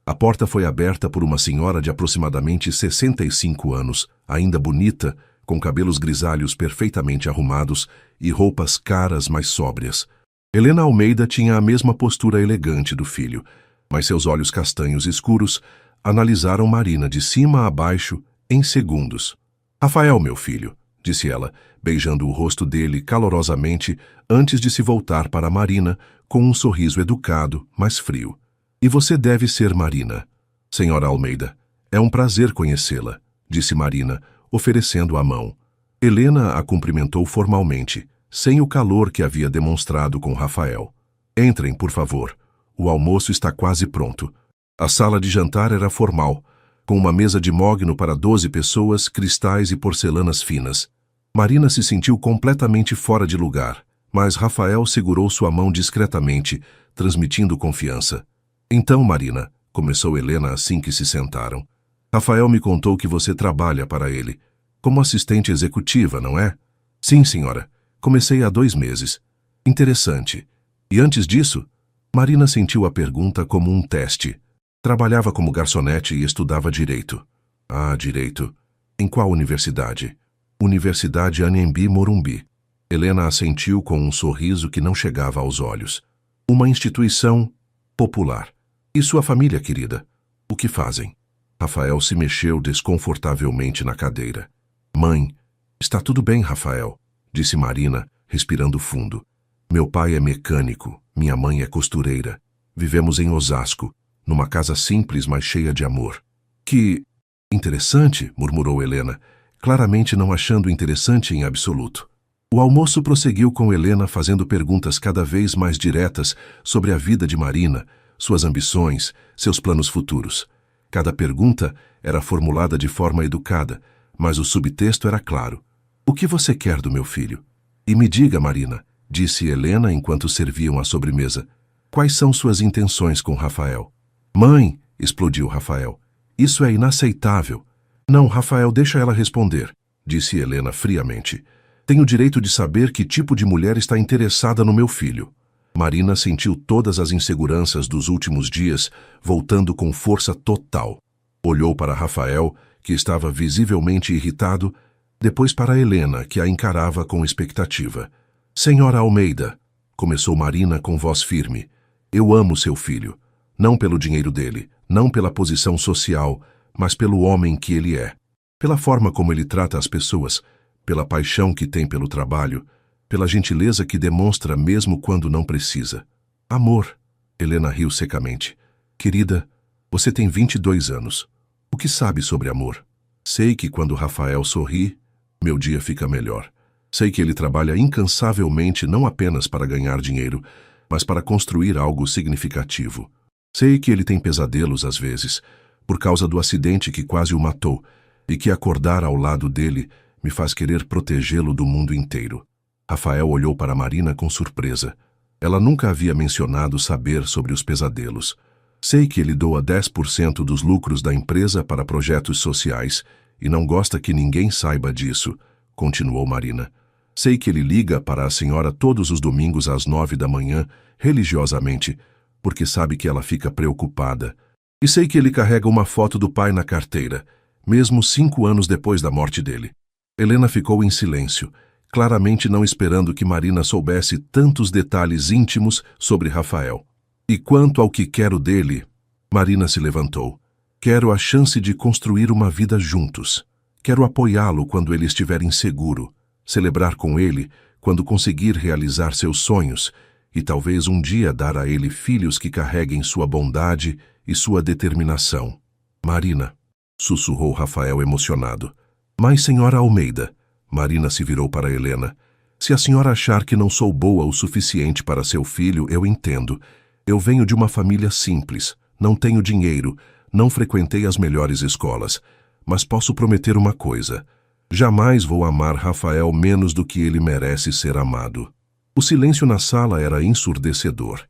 A porta foi aberta por uma senhora de aproximadamente 65 anos, ainda bonita, com cabelos grisalhos perfeitamente arrumados e roupas caras, mas sóbrias. Helena Almeida tinha a mesma postura elegante do filho, mas seus olhos castanhos escuros analisaram Marina de cima a baixo em segundos. Rafael, meu filho, disse ela, beijando o rosto dele calorosamente antes de se voltar para Marina com um sorriso educado, mas frio. E você deve ser Marina. Senhora Almeida, é um prazer conhecê-la, disse Marina, oferecendo a mão. Helena a cumprimentou formalmente, sem o calor que havia demonstrado com Rafael. Entrem, por favor. O almoço está quase pronto. A sala de jantar era formal, com uma mesa de mogno para 12 pessoas, cristais e porcelanas finas. Marina se sentiu completamente fora de lugar, mas Rafael segurou sua mão discretamente, transmitindo confiança. Então, Marina, começou Helena assim que se sentaram. Rafael me contou que você trabalha para ele, como assistente executiva, não é? Sim, senhora. Comecei há 2 meses. Interessante. E antes disso? Marina sentiu a pergunta como um teste. Trabalhava como garçonete e estudava direito. Ah, direito. Em qual universidade? Universidade Anhembi Morumbi. Helena assentiu com um sorriso que não chegava aos olhos. Uma instituição popular. E sua família, querida? O que fazem? Rafael se mexeu desconfortavelmente na cadeira. Mãe, está tudo bem, Rafael, disse Marina, respirando fundo. Meu pai é mecânico, minha mãe é costureira. Vivemos em Osasco, numa casa simples, mas cheia de amor. Que interessante, murmurou Helena, claramente não achando interessante em absoluto. O almoço prosseguiu com Helena fazendo perguntas cada vez mais diretas sobre a vida de Marina, suas ambições, seus planos futuros. Cada pergunta era formulada de forma educada, mas o subtexto era claro. O que você quer do meu filho? E me diga, Marina, disse Helena enquanto serviam a sobremesa, quais são suas intenções com Rafael? Mãe, explodiu Rafael, isso é inaceitável. Não, Rafael, deixa ela responder, disse Helena friamente. Tenho o direito de saber que tipo de mulher está interessada no meu filho. Marina sentiu todas as inseguranças dos últimos dias, voltando com força total. Olhou para Rafael, que estava visivelmente irritado, depois para Helena, que a encarava com expectativa. Senhora Almeida, começou Marina com voz firme, eu amo seu filho, não pelo dinheiro dele, não pela posição social, mas pelo homem que ele é, pela forma como ele trata as pessoas, pela paixão que tem pelo trabalho, pela gentileza que demonstra mesmo quando não precisa. Amor, Helena riu secamente. Querida, você tem 22 anos. O que sabe sobre amor? Sei que quando Rafael sorri, meu dia fica melhor. Sei que ele trabalha incansavelmente não apenas para ganhar dinheiro, mas para construir algo significativo. Sei que ele tem pesadelos às vezes, por causa do acidente que quase o matou, e que acordar ao lado dele me faz querer protegê-lo do mundo inteiro. Rafael olhou para Marina com surpresa. Ela nunca havia mencionado saber sobre os pesadelos. Sei que ele doa 10% dos lucros da empresa para projetos sociais e não gosta que ninguém saiba disso, continuou Marina. Sei que ele liga para a senhora todos os domingos às 9 da manhã, religiosamente, porque sabe que ela fica preocupada. E sei que ele carrega uma foto do pai na carteira, mesmo 5 anos depois da morte dele. Helena ficou em silêncio, claramente não esperando que Marina soubesse tantos detalhes íntimos sobre Rafael. E quanto ao que quero dele, Marina se levantou. Quero a chance de construir uma vida juntos. Quero apoiá-lo quando ele estiver inseguro, celebrar com ele quando conseguir realizar seus sonhos e talvez um dia dar a ele filhos que carreguem sua bondade e sua determinação. Marina, sussurrou Rafael emocionado. Mas, senhora Almeida, Marina se virou para Helena. Se a senhora achar que não sou boa o suficiente para seu filho, eu entendo. Eu venho de uma família simples, não tenho dinheiro, não frequentei as melhores escolas, mas posso prometer uma coisa. Jamais vou amar Rafael menos do que ele merece ser amado. O silêncio na sala era ensurdecedor.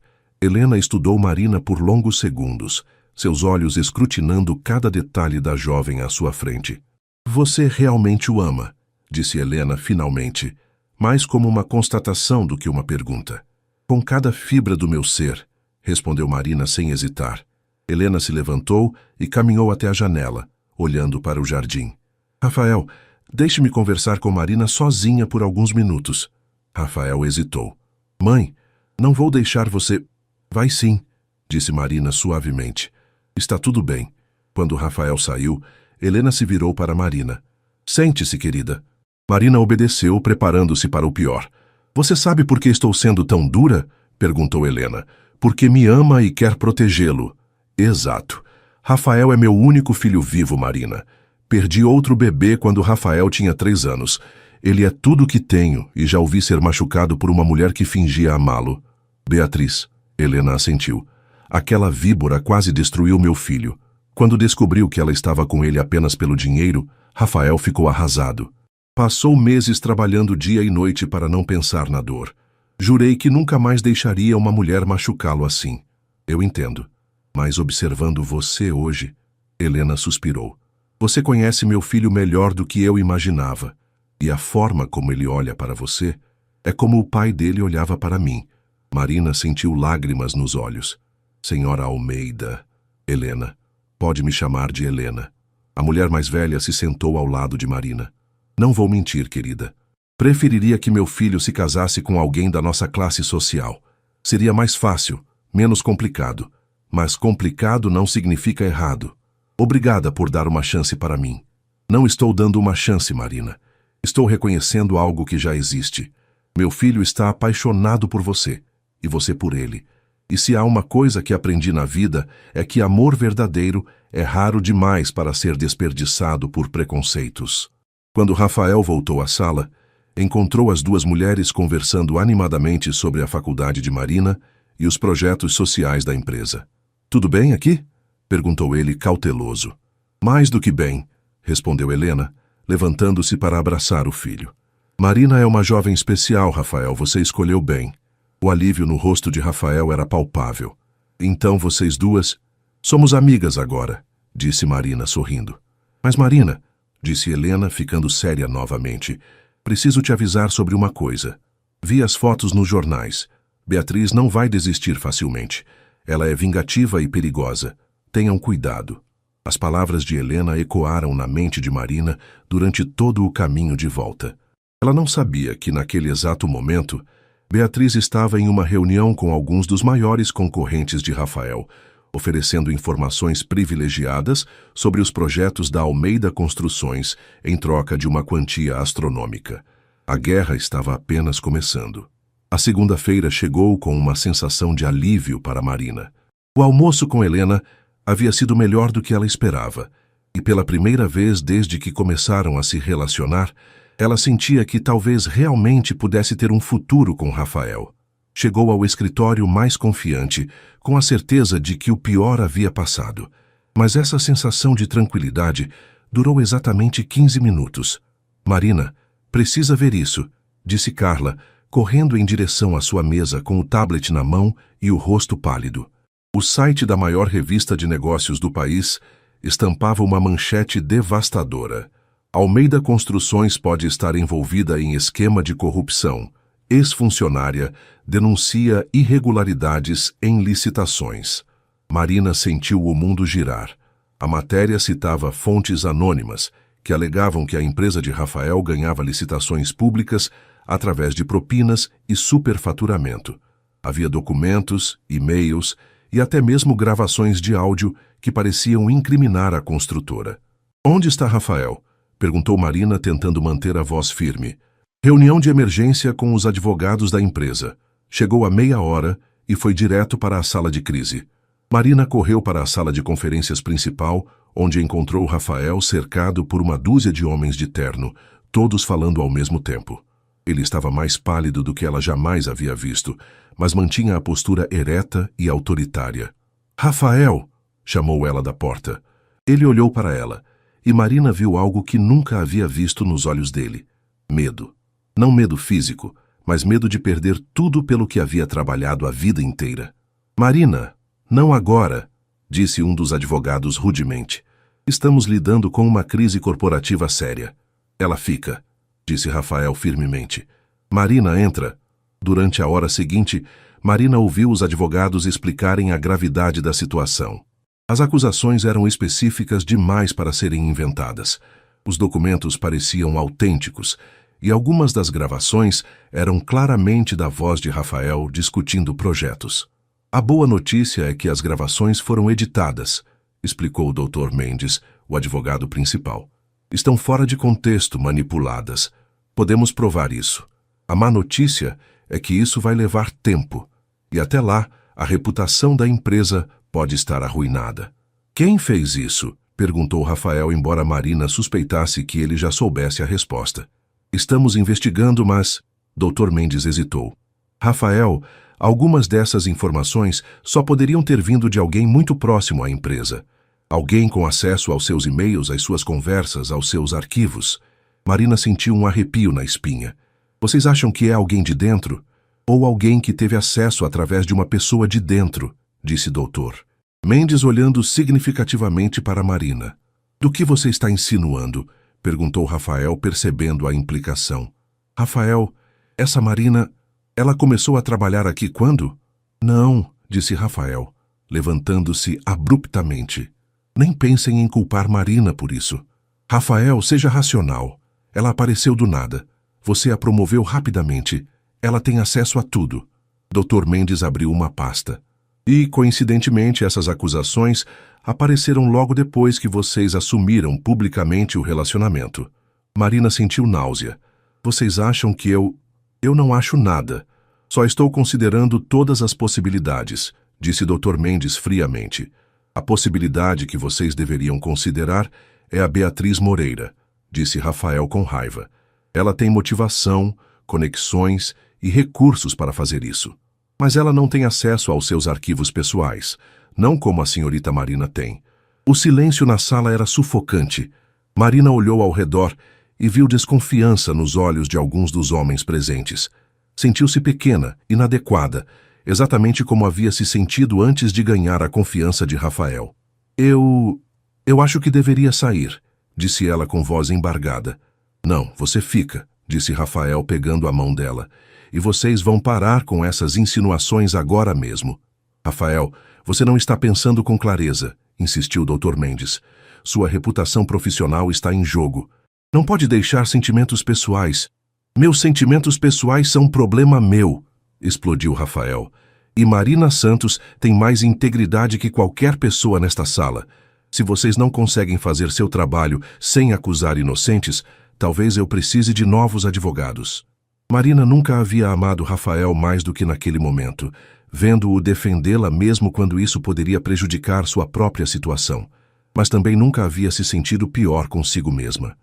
Helena estudou Marina por longos segundos, seus olhos escrutinando cada detalhe da jovem à sua frente. Você realmente o ama, disse Helena finalmente, mais como uma constatação do que uma pergunta. Com cada fibra do meu ser, respondeu Marina sem hesitar. Helena se levantou e caminhou até a janela, olhando para o jardim. Rafael, deixe-me conversar com Marina sozinha por alguns minutos. Rafael hesitou. Mãe, não vou deixar você... Vai sim, disse Marina suavemente. Está tudo bem. Quando Rafael saiu, Helena se virou para Marina. Sente-se, querida. Marina obedeceu, preparando-se para o pior. Você sabe por que estou sendo tão dura? Perguntou Helena. Porque me ama e quer protegê-lo. Exato. Rafael é meu único filho vivo, Marina. Perdi outro bebê quando Rafael tinha 3 anos. Ele é tudo o que tenho e já o vi ser machucado por uma mulher que fingia amá-lo. Beatriz, Helena assentiu. Aquela víbora quase destruiu meu filho. Quando descobriu que ela estava com ele apenas pelo dinheiro, Rafael ficou arrasado. Passou meses trabalhando dia e noite para não pensar na dor. Jurei que nunca mais deixaria uma mulher machucá-lo assim. Eu entendo. Mas observando você hoje, Helena suspirou. Você conhece meu filho melhor do que eu imaginava. E a forma como ele olha para você é como o pai dele olhava para mim. Marina sentiu lágrimas nos olhos. Senhora Almeida. Helena. Pode me chamar de Helena. A mulher mais velha se sentou ao lado de Marina. Não vou mentir, querida. Preferiria que meu filho se casasse com alguém da nossa classe social. Seria mais fácil, menos complicado. Mas complicado não significa errado. Obrigada por dar uma chance para mim. Não estou dando uma chance, Marina. Estou reconhecendo algo que já existe. Meu filho está apaixonado por você, e você por ele. E se há uma coisa que aprendi na vida é que amor verdadeiro é raro demais para ser desperdiçado por preconceitos. Quando Rafael voltou à sala, encontrou as duas mulheres conversando animadamente sobre a faculdade de Marina e os projetos sociais da empresa. Tudo bem aqui? Perguntou ele cauteloso. Mais do que bem, respondeu Helena, levantando-se para abraçar o filho. Marina é uma jovem especial, Rafael, você escolheu bem. O alívio no rosto de Rafael era palpável. Então vocês duas... Somos amigas agora, disse Marina sorrindo. Mas Marina, disse Helena, ficando séria novamente, preciso te avisar sobre uma coisa. Vi as fotos nos jornais. Beatriz não vai desistir facilmente. Ela é vingativa e perigosa. Tenham cuidado. As palavras de Helena ecoaram na mente de Marina durante todo o caminho de volta. Ela não sabia que, naquele exato momento, Beatriz estava em uma reunião com alguns dos maiores concorrentes de Rafael, oferecendo informações privilegiadas sobre os projetos da Almeida Construções em troca de uma quantia astronômica. A guerra estava apenas começando. A segunda-feira chegou com uma sensação de alívio para Marina. O almoço com Helena havia sido melhor do que ela esperava, e pela primeira vez desde que começaram a se relacionar, ela sentia que talvez realmente pudesse ter um futuro com Rafael. Chegou ao escritório mais confiante, com a certeza de que o pior havia passado. Mas essa sensação de tranquilidade durou exatamente 15 minutos. Marina, precisa ver isso, disse Carla, correndo em direção à sua mesa com o tablet na mão e o rosto pálido. O site da maior revista de negócios do país estampava uma manchete devastadora. Almeida Construções pode estar envolvida em esquema de corrupção. Ex-funcionária denuncia irregularidades em licitações. Marina sentiu o mundo girar. A matéria citava fontes anônimas que alegavam que a empresa de Rafael ganhava licitações públicas através de propinas e superfaturamento. Havia documentos, e-mails e até mesmo gravações de áudio que pareciam incriminar a construtora. Onde está Rafael? Perguntou Marina, tentando manter a voz firme. Reunião de emergência com os advogados da empresa. Chegou à meia hora e foi direto para a sala de crise. Marina correu para a sala de conferências principal, onde encontrou Rafael cercado por uma dúzia de homens de terno, todos falando ao mesmo tempo. Ele estava mais pálido do que ela jamais havia visto, mas mantinha a postura ereta e autoritária. Rafael! Chamou ela da porta. Ele olhou para ela, e Marina viu algo que nunca havia visto nos olhos dele. Medo. Não medo físico, mas medo de perder tudo pelo que havia trabalhado a vida inteira. Marina, não agora, disse um dos advogados rudemente. Estamos lidando com uma crise corporativa séria. Ela fica, disse Rafael firmemente. Marina entra. Durante a hora seguinte, Marina ouviu os advogados explicarem a gravidade da situação. As acusações eram específicas demais para serem inventadas. Os documentos pareciam autênticos, e algumas das gravações eram claramente da voz de Rafael discutindo projetos. A boa notícia é que as gravações foram editadas, explicou o Dr. Mendes, o advogado principal. Estão fora de contexto, manipuladas. Podemos provar isso. A má notícia é que isso vai levar tempo, e até lá a reputação da empresa pode estar arruinada. Quem fez isso? Perguntou Rafael, embora Marina suspeitasse que ele já soubesse a resposta. Estamos investigando, mas... Dr. Mendes hesitou. Rafael, algumas dessas informações só poderiam ter vindo de alguém muito próximo à empresa. Alguém com acesso aos seus e-mails, às suas conversas, aos seus arquivos. Marina sentiu um arrepio na espinha. Vocês acham que é alguém de dentro? Ou alguém que teve acesso através de uma pessoa de dentro, disse doutor. Mendes olhando significativamente para Marina. Do que você está insinuando? Perguntou Rafael, percebendo a implicação. Rafael, essa Marina, ela começou a trabalhar aqui quando? Não, disse Rafael, levantando-se abruptamente. Nem pensem em culpar Marina por isso. Rafael, seja racional. Ela apareceu do nada. Você a promoveu rapidamente. Ela tem acesso a tudo. Dr. Mendes abriu uma pasta. E, coincidentemente, essas acusações apareceram logo depois que vocês assumiram publicamente o relacionamento. Marina sentiu náusea. Vocês acham que eu... Eu não acho nada. Só estou considerando todas as possibilidades, disse Dr. Mendes friamente. A possibilidade que vocês deveriam considerar é a Beatriz Moreira, disse Rafael com raiva. Ela tem motivação, conexões e recursos para fazer isso. Mas ela não tem acesso aos seus arquivos pessoais, não como a senhorita Marina tem. O silêncio na sala era sufocante. Marina olhou ao redor e viu desconfiança nos olhos de alguns dos homens presentes. Sentiu-se pequena, inadequada, exatamente como havia se sentido antes de ganhar a confiança de Rafael. Eu acho que deveria sair, disse ela com voz embargada. Não, você fica, disse Rafael pegando a mão dela. E vocês vão parar com essas insinuações agora mesmo. Rafael, você não está pensando com clareza, insistiu Dr. Mendes. Sua reputação profissional está em jogo. Não pode deixar sentimentos pessoais. Meus sentimentos pessoais são problema meu, explodiu Rafael. E Marina Santos tem mais integridade que qualquer pessoa nesta sala. Se vocês não conseguem fazer seu trabalho sem acusar inocentes, talvez eu precise de novos advogados. Marina nunca havia amado Rafael mais do que naquele momento, vendo-o defendê-la mesmo quando isso poderia prejudicar sua própria situação. Mas também nunca havia se sentido pior consigo mesma.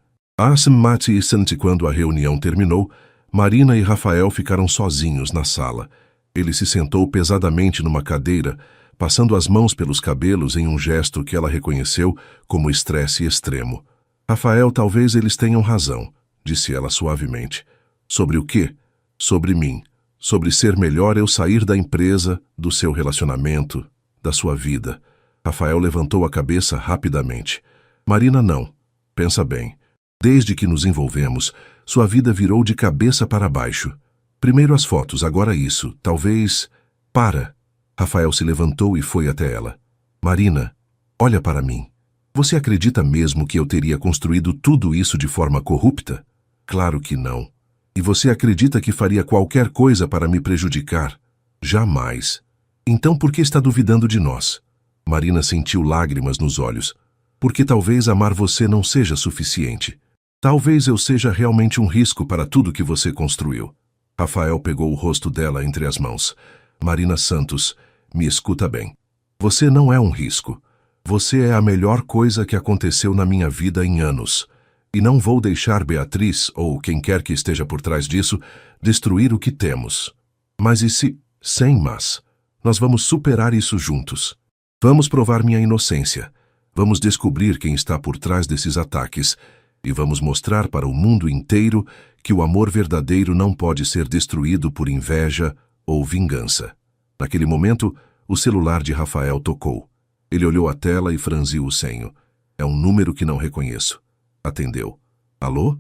Quando a reunião terminou, Marina e Rafael ficaram sozinhos na sala. Ele se sentou pesadamente numa cadeira, passando as mãos pelos cabelos em um gesto que ela reconheceu como estresse extremo. Rafael, talvez eles tenham razão, disse ela suavemente. Sobre o quê? Sobre mim. Sobre ser melhor eu sair da empresa, do seu relacionamento, da sua vida. Rafael levantou a cabeça rapidamente. Marina, não. Pensa bem. Desde que nos envolvemos, sua vida virou de cabeça para baixo. Primeiro as fotos, agora isso. Talvez... Para! Rafael se levantou e foi até ela. Marina, olha para mim. Você acredita mesmo que eu teria construído tudo isso de forma corrupta? Claro que não. E você acredita que faria qualquer coisa para me prejudicar? Jamais. Então por que está duvidando de nós? Marina sentiu lágrimas nos olhos. Porque talvez amar você não seja suficiente. Talvez eu seja realmente um risco para tudo que você construiu. Rafael pegou o rosto dela entre as mãos. Marina Santos, me escuta bem. Você não é um risco. Você é a melhor coisa que aconteceu na minha vida em anos. E não vou deixar Beatriz, ou quem quer que esteja por trás disso, destruir o que temos. Mas e se... Sem mas. Nós vamos superar isso juntos. Vamos provar minha inocência. Vamos descobrir quem está por trás desses ataques. E vamos mostrar para o mundo inteiro que o amor verdadeiro não pode ser destruído por inveja ou vingança. Naquele momento, o celular de Rafael tocou. Ele olhou a tela e franziu o senho. É um número que não reconheço. Atendeu. Alô?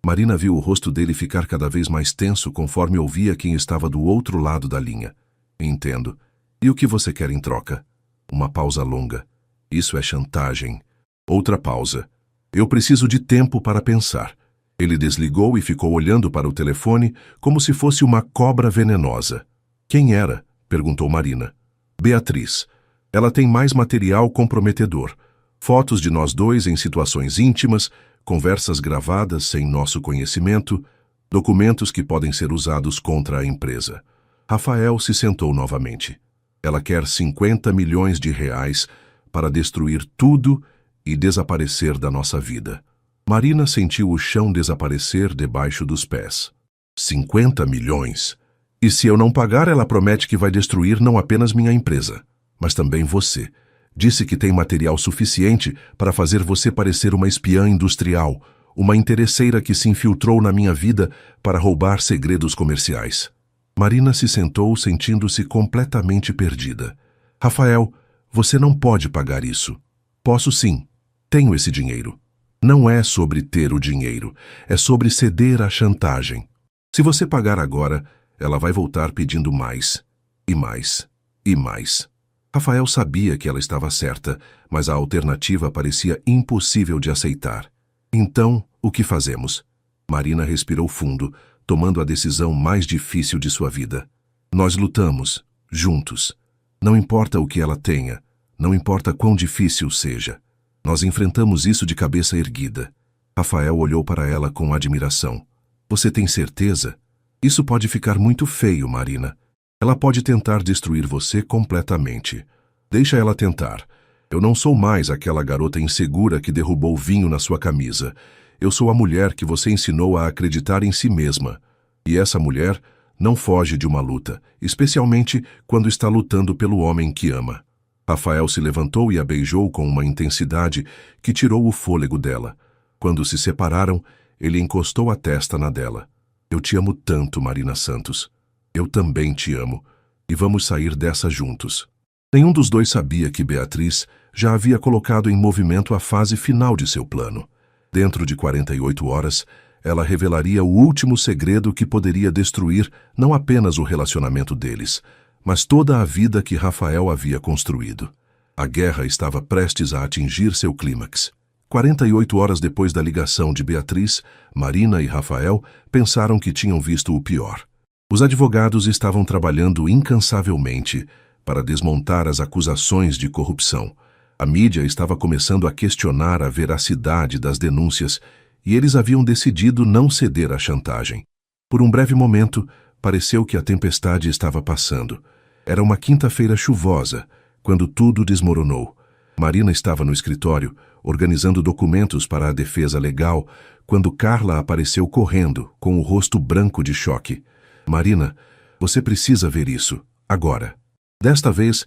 Marina viu o rosto dele ficar cada vez mais tenso conforme ouvia quem estava do outro lado da linha. Entendo. E o que você quer em troca? Uma pausa longa. Isso é chantagem. Outra pausa. Eu preciso de tempo para pensar. Ele desligou e ficou olhando para o telefone como se fosse uma cobra venenosa. Quem era? Perguntou Marina. Beatriz. Ela tem mais material comprometedor. Fotos de nós dois em situações íntimas, conversas gravadas sem nosso conhecimento, documentos que podem ser usados contra a empresa. Rafael se sentou novamente. Ela quer 50 milhões de reais para destruir tudo e desaparecer da nossa vida. Marina sentiu o chão desaparecer debaixo dos pés. 50 milhões? E se eu não pagar, ela promete que vai destruir não apenas minha empresa, mas também você. Disse que tem material suficiente para fazer você parecer uma espiã industrial, uma interesseira que se infiltrou na minha vida para roubar segredos comerciais. Marina se sentou sentindo-se completamente perdida. Rafael, você não pode pagar isso. Posso sim. Tenho esse dinheiro. Não é sobre ter o dinheiro, é sobre ceder à chantagem. Se você pagar agora, ela vai voltar pedindo mais, e mais, e mais. Rafael sabia que ela estava certa, mas a alternativa parecia impossível de aceitar. Então, o que fazemos? Marina respirou fundo, tomando a decisão mais difícil de sua vida. Nós lutamos, juntos. Não importa o que ela tenha, não importa quão difícil seja. Nós enfrentamos isso de cabeça erguida. Rafael olhou para ela com admiração. Você tem certeza? Isso pode ficar muito feio, Marina. Ela pode tentar destruir você completamente. Deixa ela tentar. Eu não sou mais aquela garota insegura que derrubou vinho na sua camisa. Eu sou a mulher que você ensinou a acreditar em si mesma. E essa mulher não foge de uma luta, especialmente quando está lutando pelo homem que ama. Rafael se levantou e a beijou com uma intensidade que tirou o fôlego dela. Quando se separaram, ele encostou a testa na dela. Eu te amo tanto, Marina Santos. Eu também te amo. E vamos sair dessa juntos. Nenhum dos dois sabia que Beatriz já havia colocado em movimento a fase final de seu plano. Dentro de 48 horas, ela revelaria o último segredo que poderia destruir não apenas o relacionamento deles, mas toda a vida que Rafael havia construído. A guerra estava prestes a atingir seu clímax. 48 horas depois da ligação de Beatriz, Marina e Rafael pensaram que tinham visto o pior. Os advogados estavam trabalhando incansavelmente para desmontar as acusações de corrupção. A mídia estava começando a questionar a veracidade das denúncias e eles haviam decidido não ceder à chantagem. Por um breve momento, pareceu que a tempestade estava passando. Era uma quinta-feira chuvosa, quando tudo desmoronou. Marina estava no escritório, organizando documentos para a defesa legal, quando Carla apareceu correndo, com o rosto branco de choque. Marina, você precisa ver isso, agora. Desta vez,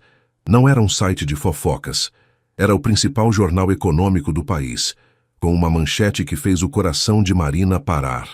não era um site de fofocas. Era o principal jornal econômico do país, com uma manchete que fez o coração de Marina parar.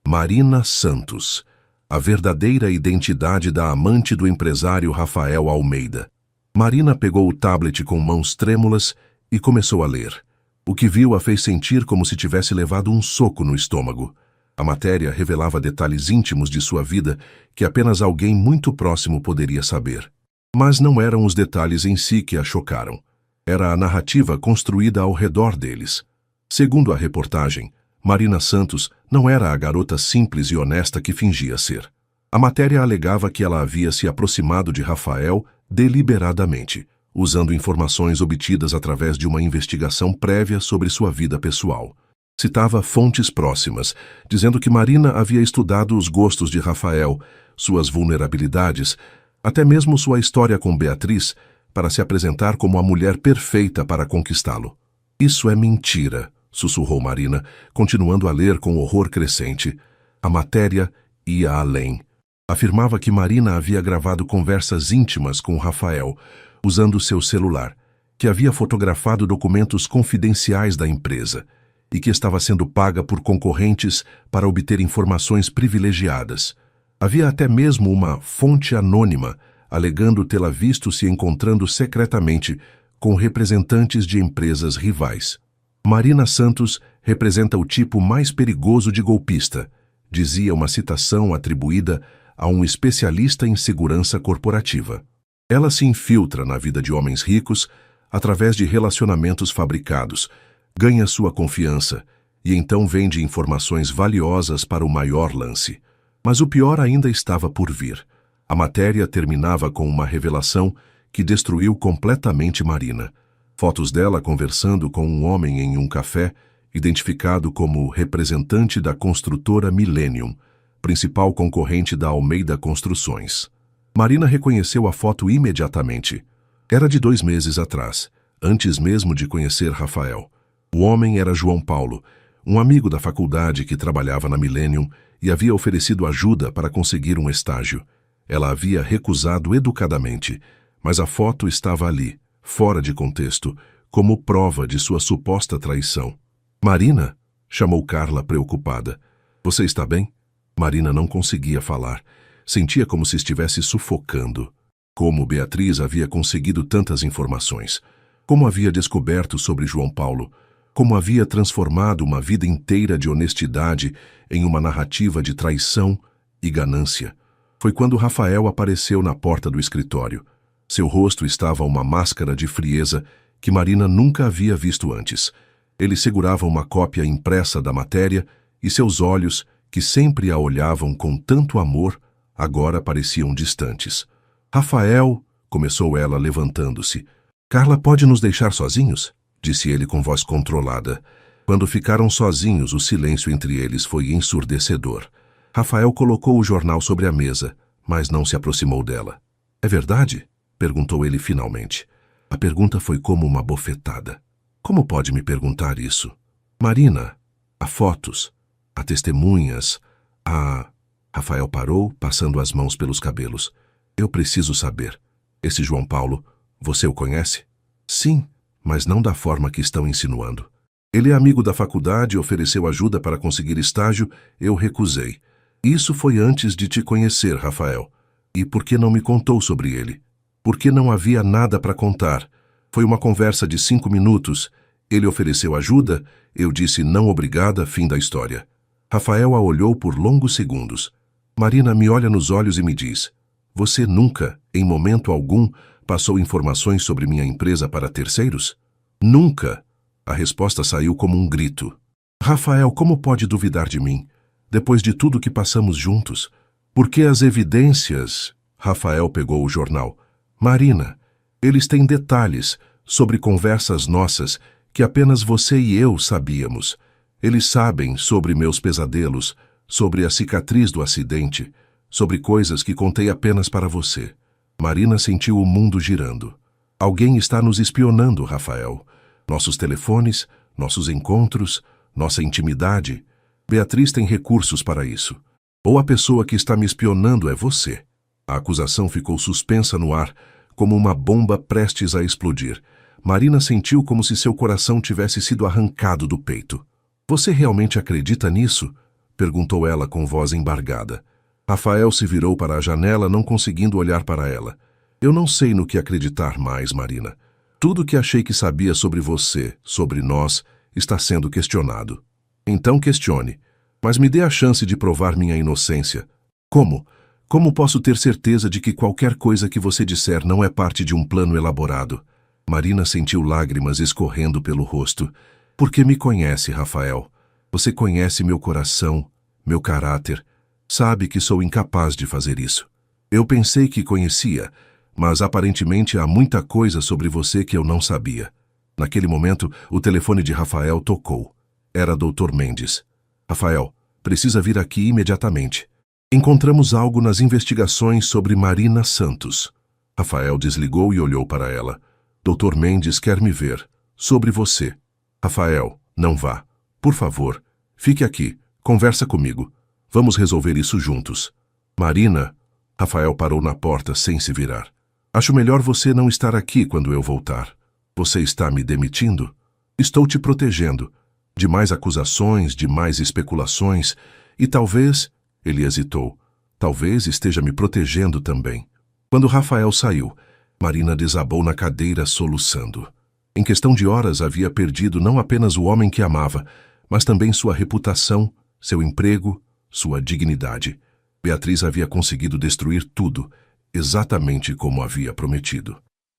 Marina Santos, a verdadeira identidade da amante do empresário Rafael Almeida. Marina pegou o tablet com mãos trêmulas e começou a ler. O que viu a fez sentir como se tivesse levado um soco no estômago. A matéria revelava detalhes íntimos de sua vida que apenas alguém muito próximo poderia saber. Mas não eram os detalhes em si que a chocaram. Era a narrativa construída ao redor deles. Segundo a reportagem, Marina Santos não era a garota simples e honesta que fingia ser. A matéria alegava que ela havia se aproximado de Rafael deliberadamente, usando informações obtidas através de uma investigação prévia sobre sua vida pessoal. Citava fontes próximas, dizendo que Marina havia estudado os gostos de Rafael, suas vulnerabilidades, até mesmo sua história com Beatriz, para se apresentar como a mulher perfeita para conquistá-lo. Isso é mentira, sussurrou Marina, continuando a ler com horror crescente. A matéria ia além. Afirmava que Marina havia gravado conversas íntimas com Rafael, usando seu celular, que havia fotografado documentos confidenciais da empresa e que estava sendo paga por concorrentes para obter informações privilegiadas. Havia até mesmo uma fonte anônima alegando tê-la visto se encontrando secretamente com representantes de empresas rivais. Marina Santos representa o tipo mais perigoso de golpista, dizia uma citação atribuída a um especialista em segurança corporativa. Ela se infiltra na vida de homens ricos através de relacionamentos fabricados, ganha sua confiança e então vende informações valiosas para o maior lance. Mas o pior ainda estava por vir. A matéria terminava com uma revelação que destruiu completamente Marina. Fotos dela conversando com um homem em um café, identificado como representante da construtora Millennium, principal concorrente da Almeida Construções. Marina reconheceu a foto imediatamente. Era de 2 meses atrás, antes mesmo de conhecer Rafael. O homem era João Paulo, um amigo da faculdade que trabalhava na Millennium e havia oferecido ajuda para conseguir um estágio. Ela havia recusado educadamente, mas a foto estava ali, fora de contexto, como prova de sua suposta traição. Marina? Chamou Carla preocupada. Você está bem? Marina não conseguia falar. Sentia como se estivesse sufocando. Como Beatriz havia conseguido tantas informações. Como havia descoberto sobre João Paulo. Como havia transformado uma vida inteira de honestidade em uma narrativa de traição e ganância. Foi quando Rafael apareceu na porta do escritório. Seu rosto estava uma máscara de frieza que Marina nunca havia visto antes. Ele segurava uma cópia impressa da matéria e seus olhos, que sempre a olhavam com tanto amor, agora pareciam distantes. Rafael, começou ela levantando-se. Carla pode nos deixar sozinhos? Disse ele com voz controlada. Quando ficaram sozinhos, o silêncio entre eles foi ensurdecedor. Rafael colocou o jornal sobre a mesa, mas não se aproximou dela. É verdade? Perguntou ele finalmente. A pergunta foi como uma bofetada. Como pode me perguntar isso? Marina, há fotos, há testemunhas, há... Rafael parou, passando as mãos pelos cabelos. Eu preciso saber. Esse João Paulo, você o conhece? Sim, mas não da forma que estão insinuando. Ele é amigo da faculdade, ofereceu ajuda para conseguir estágio, eu recusei. Isso foi antes de te conhecer, Rafael. E por que não me contou sobre ele? Porque não havia nada para contar. Foi uma conversa de 5 minutos. Ele ofereceu ajuda, eu disse não obrigada, fim da história. Rafael a olhou por longos segundos. Marina me olha nos olhos e me diz: você nunca, em momento algum, passou informações sobre minha empresa para terceiros? Nunca! A resposta saiu como um grito. Rafael, como pode duvidar de mim? Depois de tudo que passamos juntos? Porque as evidências... Rafael pegou o jornal. Marina, eles têm detalhes sobre conversas nossas que apenas você e eu sabíamos. Eles sabem sobre meus pesadelos, sobre a cicatriz do acidente, sobre coisas que contei apenas para você. Marina sentiu o mundo girando. Alguém está nos espionando, Rafael. Nossos telefones, nossos encontros, nossa intimidade. Beatriz tem recursos para isso. Ou a pessoa que está me espionando é você. A acusação ficou suspensa no ar, como uma bomba prestes a explodir. Marina sentiu como se seu coração tivesse sido arrancado do peito. Você realmente acredita nisso? Perguntou ela com voz embargada. Rafael se virou para a janela, não conseguindo olhar para ela. Eu não sei no que acreditar mais, Marina. Tudo que achei que sabia sobre você, sobre nós, está sendo questionado. Então questione, mas me dê a chance de provar minha inocência. Como? Como posso ter certeza de que qualquer coisa que você disser não é parte de um plano elaborado? Marina sentiu lágrimas escorrendo pelo rosto. Porque me conhece, Rafael. Você conhece meu coração, meu caráter. Sabe que sou incapaz de fazer isso. Eu pensei que conhecia, mas aparentemente há muita coisa sobre você que eu não sabia. Naquele momento, o telefone de Rafael tocou. Era Dr. Mendes. Rafael, precisa vir aqui imediatamente. Encontramos algo nas investigações sobre Marina Santos. Rafael desligou e olhou para ela. Dr. Mendes quer me ver. Sobre você. Rafael, não vá. Por favor, fique aqui. Conversa comigo. Vamos resolver isso juntos. Marina... Rafael parou na porta sem se virar. Acho melhor você não estar aqui quando eu voltar. Você está me demitindo? Estou te protegendo. De mais acusações, de mais especulações. E talvez... Ele hesitou. Talvez esteja me protegendo também. Quando Rafael saiu, Marina desabou na cadeira soluçando. Em questão de horas havia perdido não apenas o homem que amava, mas também sua reputação, seu emprego, sua dignidade. Beatriz havia conseguido destruir tudo, exatamente como havia prometido.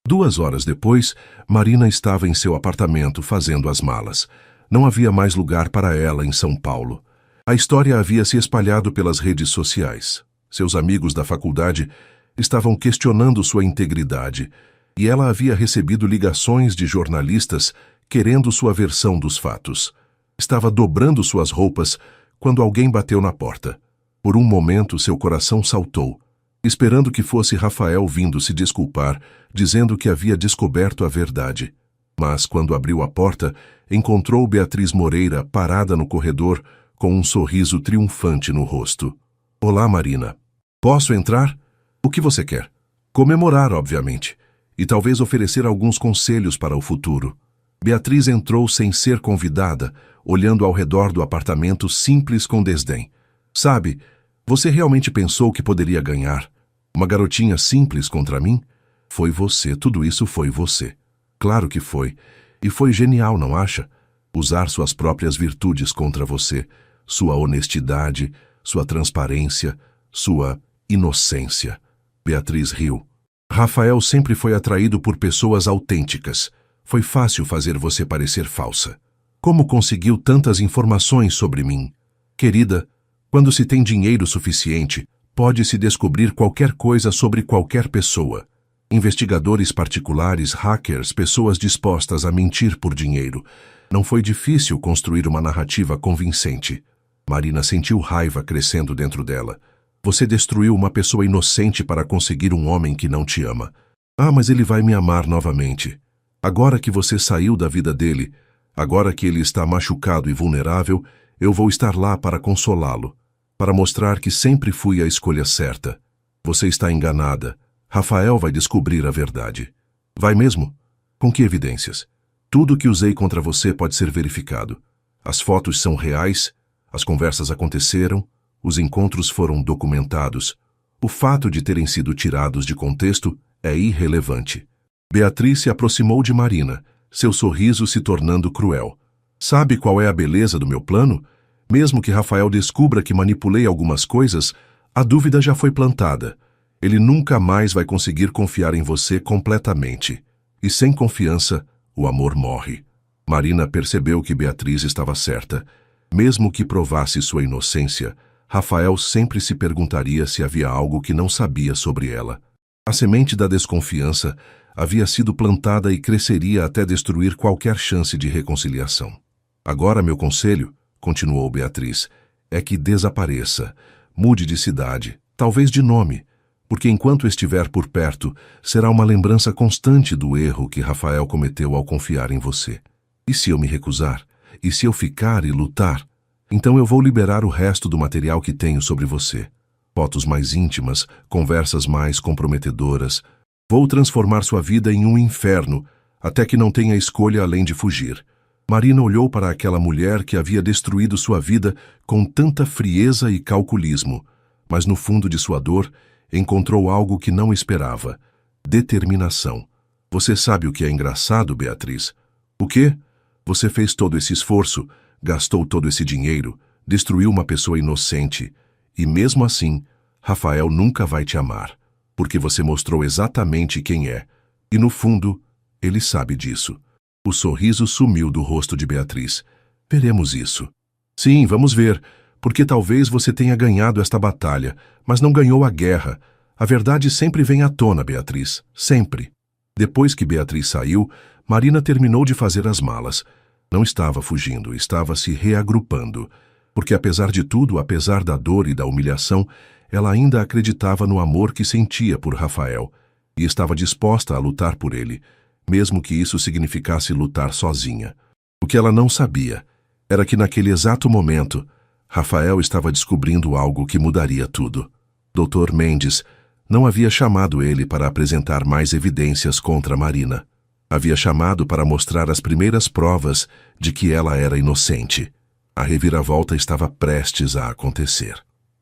2 horas depois, Marina estava em seu apartamento fazendo as malas. Não havia mais lugar para ela em São Paulo. A história havia se espalhado pelas redes sociais. Seus amigos da faculdade estavam questionando sua integridade, e ela havia recebido ligações de jornalistas querendo sua versão dos fatos. Estava dobrando suas roupas quando alguém bateu na porta. Por um momento, seu coração saltou, esperando que fosse Rafael vindo se desculpar, dizendo que havia descoberto a verdade. Mas, quando abriu a porta, encontrou Beatriz Moreira parada no corredor, com um sorriso triunfante no rosto. Olá, Marina. Posso entrar? O que você quer? Comemorar, obviamente, e talvez oferecer alguns conselhos para o futuro. Beatriz entrou sem ser convidada, olhando ao redor do apartamento simples com desdém. Sabe, você realmente pensou que poderia ganhar? Uma garotinha simples contra mim? Foi você, tudo isso foi você. Claro que foi. E foi genial, não acha? Usar suas próprias virtudes contra você, sua honestidade, sua transparência, sua inocência. Beatriz riu. Rafael sempre foi atraído por pessoas autênticas. Foi fácil fazer você parecer falsa. Como conseguiu tantas informações sobre mim? Querida, quando se tem dinheiro suficiente, pode-se descobrir qualquer coisa sobre qualquer pessoa. Investigadores particulares, hackers, pessoas dispostas a mentir por dinheiro. Não foi difícil construir uma narrativa convincente. Marina sentiu raiva crescendo dentro dela. Você destruiu uma pessoa inocente para conseguir um homem que não te ama. Ah, mas ele vai me amar novamente. Agora que você saiu da vida dele, agora que ele está machucado e vulnerável, eu vou estar lá para consolá-lo, para mostrar que sempre fui a escolha certa. Você está enganada. Rafael vai descobrir a verdade. Vai mesmo? Com que evidências? Tudo que usei contra você pode ser verificado. As fotos são reais, as conversas aconteceram, os encontros foram documentados. O fato de terem sido tirados de contexto é irrelevante. Beatriz se aproximou de Marina, seu sorriso se tornando cruel. Sabe qual é a beleza do meu plano? Mesmo que Rafael descubra que manipulei algumas coisas, a dúvida já foi plantada. Ele nunca mais vai conseguir confiar em você completamente. E sem confiança, o amor morre. Marina percebeu que Beatriz estava certa. Mesmo que provasse sua inocência, Rafael sempre se perguntaria se havia algo que não sabia sobre ela. A semente da desconfiança havia sido plantada e cresceria até destruir qualquer chance de reconciliação. Agora, meu conselho, continuou Beatriz, é que desapareça, mude de cidade, talvez de nome, porque enquanto estiver por perto, será uma lembrança constante do erro que Rafael cometeu ao confiar em você. E se eu me recusar? E se eu ficar e lutar? Então eu vou liberar o resto do material que tenho sobre você. Fotos mais íntimas, conversas mais comprometedoras. Vou transformar sua vida em um inferno, até que não tenha escolha além de fugir. Marina olhou para aquela mulher que havia destruído sua vida com tanta frieza e calculismo, mas no fundo de sua dor, encontrou algo que não esperava: determinação. Você sabe o que é engraçado, Beatriz? O quê? Você fez todo esse esforço, gastou todo esse dinheiro, destruiu uma pessoa inocente, e mesmo assim, Rafael nunca vai te amar, porque você mostrou exatamente quem é, e no fundo, ele sabe disso. O sorriso sumiu do rosto de Beatriz. Veremos isso. Sim, vamos ver, porque talvez você tenha ganhado esta batalha, mas não ganhou a guerra. A verdade sempre vem à tona, Beatriz, sempre. Depois que Beatriz saiu, Marina terminou de fazer as malas. Não estava fugindo, estava se reagrupando, porque apesar de tudo, apesar da dor e da humilhação, ela ainda acreditava no amor que sentia por Rafael e estava disposta a lutar por ele, mesmo que isso significasse lutar sozinha. O que ela não sabia era que naquele exato momento, Rafael estava descobrindo algo que mudaria tudo. Dr. Mendes não havia chamado ele para apresentar mais evidências contra Marina. Havia chamado para mostrar as primeiras provas de que ela era inocente. A reviravolta estava prestes a acontecer.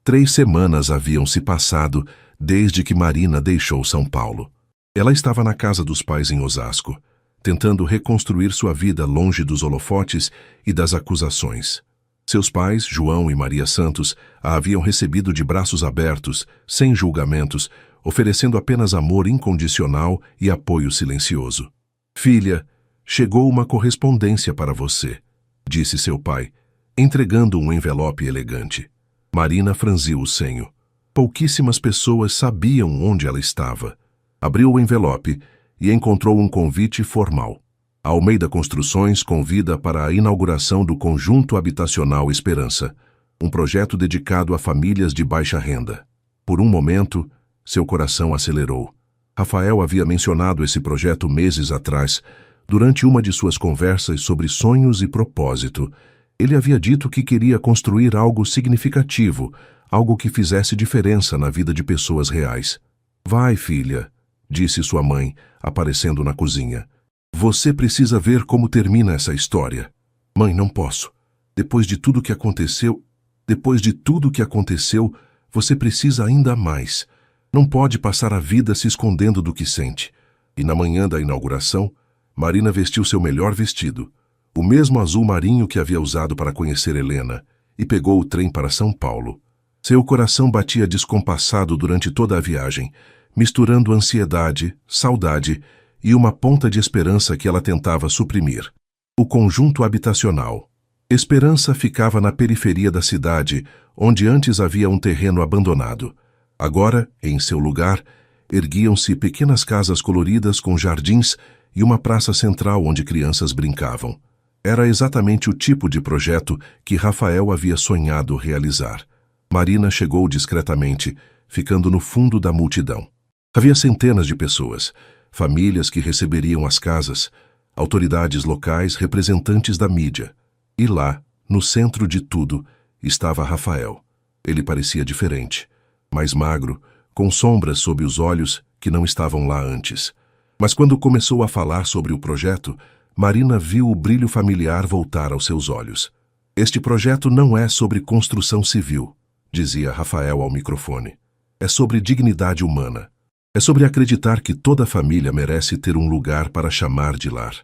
3 semanas haviam se passado desde que Marina deixou São Paulo. Ela estava na casa dos pais em Osasco, tentando reconstruir sua vida longe dos holofotes e das acusações. Seus pais, João e Maria Santos, a haviam recebido de braços abertos, sem julgamentos, oferecendo apenas amor incondicional e apoio silencioso. Filha, chegou uma correspondência para você, disse seu pai, entregando um envelope elegante. Marina franziu o senho. Pouquíssimas pessoas sabiam onde ela estava. Abriu o envelope e encontrou um convite formal. A Almeida Construções convida para a inauguração do Conjunto Habitacional Esperança, um projeto dedicado a famílias de baixa renda. Por um momento, seu coração acelerou. Rafael havia mencionado esse projeto meses atrás, durante uma de suas conversas sobre sonhos e propósito. Ele havia dito que queria construir algo significativo, algo que fizesse diferença na vida de pessoas reais. Vai, filha, disse sua mãe, aparecendo na cozinha. Você precisa ver como termina essa história. Mãe, não posso. Depois de tudo que aconteceu, você precisa ainda mais. Não pode passar a vida se escondendo do que sente. E na manhã da inauguração, Marina vestiu seu melhor vestido, o mesmo azul marinho que havia usado para conhecer Helena, e pegou o trem para São Paulo. Seu coração batia descompassado durante toda a viagem, misturando ansiedade, saudade e uma ponta de esperança que ela tentava suprimir. O conjunto habitacional. Esperança ficava na periferia da cidade, onde antes havia um terreno abandonado. Agora, em seu lugar, erguiam-se pequenas casas coloridas com jardins e uma praça central onde crianças brincavam. Era exatamente o tipo de projeto que Rafael havia sonhado realizar. Marina chegou discretamente, ficando no fundo da multidão. Havia centenas de pessoas, famílias que receberiam as casas, autoridades locais, representantes da mídia. E lá, no centro de tudo, estava Rafael. Ele parecia diferente, mais magro, com sombras sob os olhos que não estavam lá antes. Mas quando começou a falar sobre o projeto, Marina viu o brilho familiar voltar aos seus olhos. Este projeto não é sobre construção civil, dizia Rafael ao microfone. É sobre dignidade humana. É sobre acreditar que toda família merece ter um lugar para chamar de lar.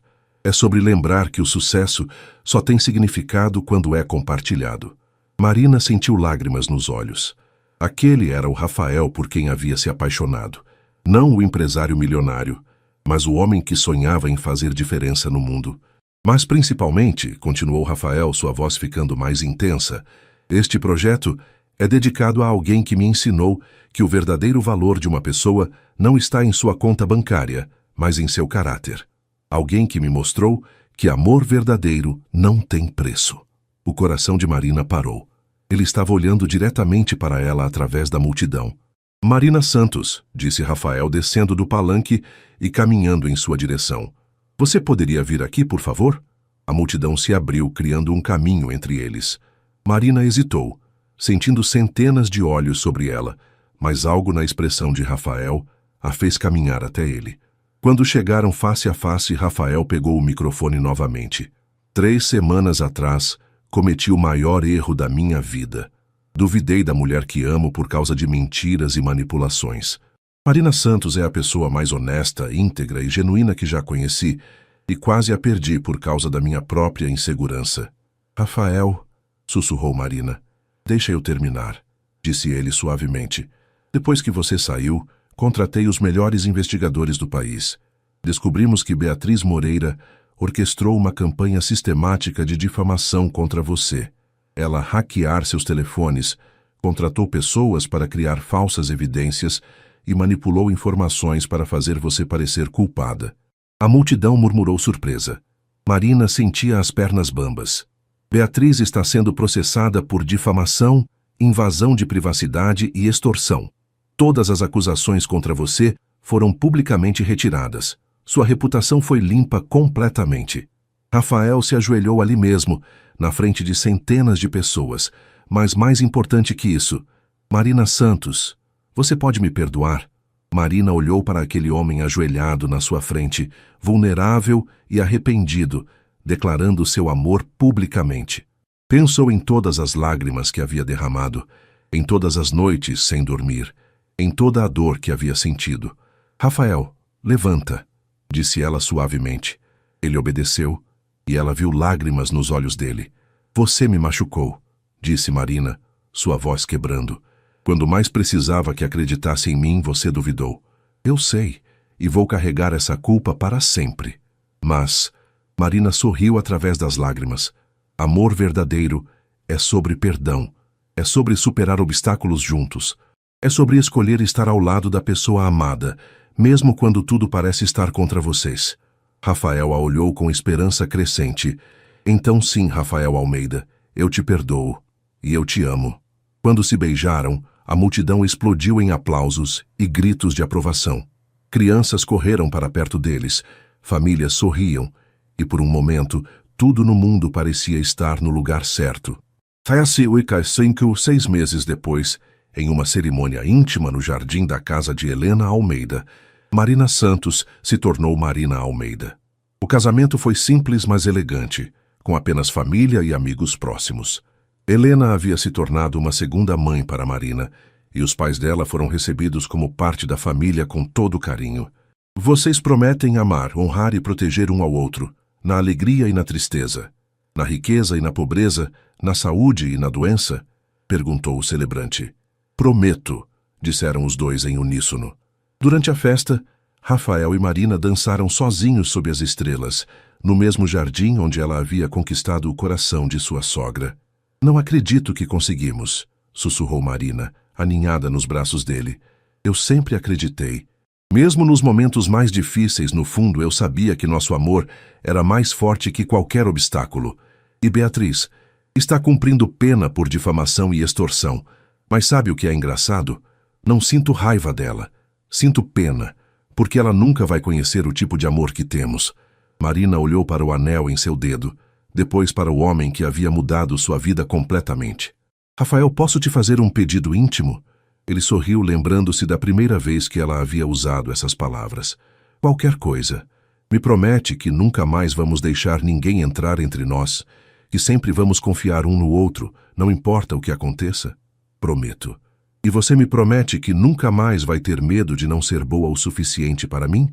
É sobre lembrar que o sucesso só tem significado quando é compartilhado. Marina sentiu lágrimas nos olhos. Aquele era o Rafael por quem havia se apaixonado. Não o empresário milionário, mas o homem que sonhava em fazer diferença no mundo. Mas principalmente, continuou Rafael, sua voz ficando mais intensa, este projeto é dedicado a alguém que me ensinou que o verdadeiro valor de uma pessoa não está em sua conta bancária, mas em seu caráter. Alguém que me mostrou que amor verdadeiro não tem preço. O coração de Marina parou. Ele estava olhando diretamente para ela através da multidão. Marina Santos, disse Rafael descendo do palanque e caminhando em sua direção. Você poderia vir aqui, por favor? A multidão se abriu, criando um caminho entre eles. Marina hesitou, sentindo centenas de olhos sobre ela, mas algo na expressão de Rafael a fez caminhar até ele. Quando chegaram face a face, Rafael pegou o microfone novamente. 3 semanas atrás, cometi o maior erro da minha vida. Duvidei da mulher que amo por causa de mentiras e manipulações. Marina Santos é a pessoa mais honesta, íntegra e genuína que já conheci, e quase a perdi por causa da minha própria insegurança. Rafael, sussurrou Marina. Deixa eu terminar, disse ele suavemente. Depois que você saiu, contratei os melhores investigadores do país. Descobrimos que Beatriz Moreira orquestrou uma campanha sistemática de difamação contra você. Ela hackear seus telefones, contratou pessoas para criar falsas evidências e manipulou informações para fazer você parecer culpada. A multidão murmurou surpresa. Marina sentia as pernas bambas. Beatriz está sendo processada por difamação, invasão de privacidade e extorsão. Todas as acusações contra você foram publicamente retiradas. Sua reputação foi limpa completamente. Rafael se ajoelhou ali mesmo, na frente de centenas de pessoas, mas mais importante que isso, Marina Santos, você pode me perdoar? Marina olhou para aquele homem ajoelhado na sua frente, vulnerável e arrependido, declarando seu amor publicamente. Pensou em todas as lágrimas que havia derramado, em todas as noites sem dormir, em toda a dor que havia sentido. Rafael, levanta, disse ela suavemente. Ele obedeceu, e ela viu lágrimas nos olhos dele. Você me machucou, disse Marina, sua voz quebrando. Quando mais precisava que acreditasse em mim, você duvidou. Eu sei, e vou carregar essa culpa para sempre. Mas, Marina sorriu através das lágrimas. Amor verdadeiro é sobre perdão, é sobre superar obstáculos juntos, é sobre escolher estar ao lado da pessoa amada, mesmo quando tudo parece estar contra vocês. Rafael a olhou com esperança crescente. Então sim, Rafael Almeida, eu te perdoo e eu te amo. Quando se beijaram, a multidão explodiu em aplausos e gritos de aprovação. Crianças correram para perto deles, famílias sorriam, e por um momento, tudo no mundo parecia estar no lugar certo. 6 meses depois, em uma cerimônia íntima no jardim da casa de Helena Almeida, Marina Santos se tornou Marina Almeida. O casamento foi simples, mas elegante, com apenas família e amigos próximos. Helena havia se tornado uma segunda mãe para Marina, e os pais dela foram recebidos como parte da família com todo carinho. Vocês prometem amar, honrar e proteger um ao outro, na alegria e na tristeza, na riqueza e na pobreza, na saúde e na doença? Perguntou o celebrante. Prometo, disseram os dois em uníssono. Durante a festa, Rafael e Marina dançaram sozinhos sob as estrelas, no mesmo jardim onde ela havia conquistado o coração de sua sogra. Não acredito que conseguimos, sussurrou Marina, aninhada nos braços dele. Eu sempre acreditei. Mesmo nos momentos mais difíceis, no fundo, eu sabia que nosso amor era mais forte que qualquer obstáculo. E Beatriz está cumprindo pena por difamação e extorsão. Mas sabe o que é engraçado? Não sinto raiva dela. Sinto pena, porque ela nunca vai conhecer o tipo de amor que temos. Marina olhou para o anel em seu dedo, depois para o homem que havia mudado sua vida completamente. Rafael, posso te fazer um pedido íntimo? Ele sorriu, lembrando-se da primeira vez que ela havia usado essas palavras. Qualquer coisa. Me promete que nunca mais vamos deixar ninguém entrar entre nós, que sempre vamos confiar um no outro, não importa o que aconteça? Prometo. E você me promete que nunca mais vai ter medo de não ser boa o suficiente para mim?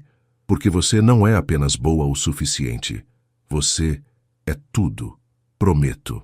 Porque você não é apenas boa o suficiente. Você é tudo. Prometo.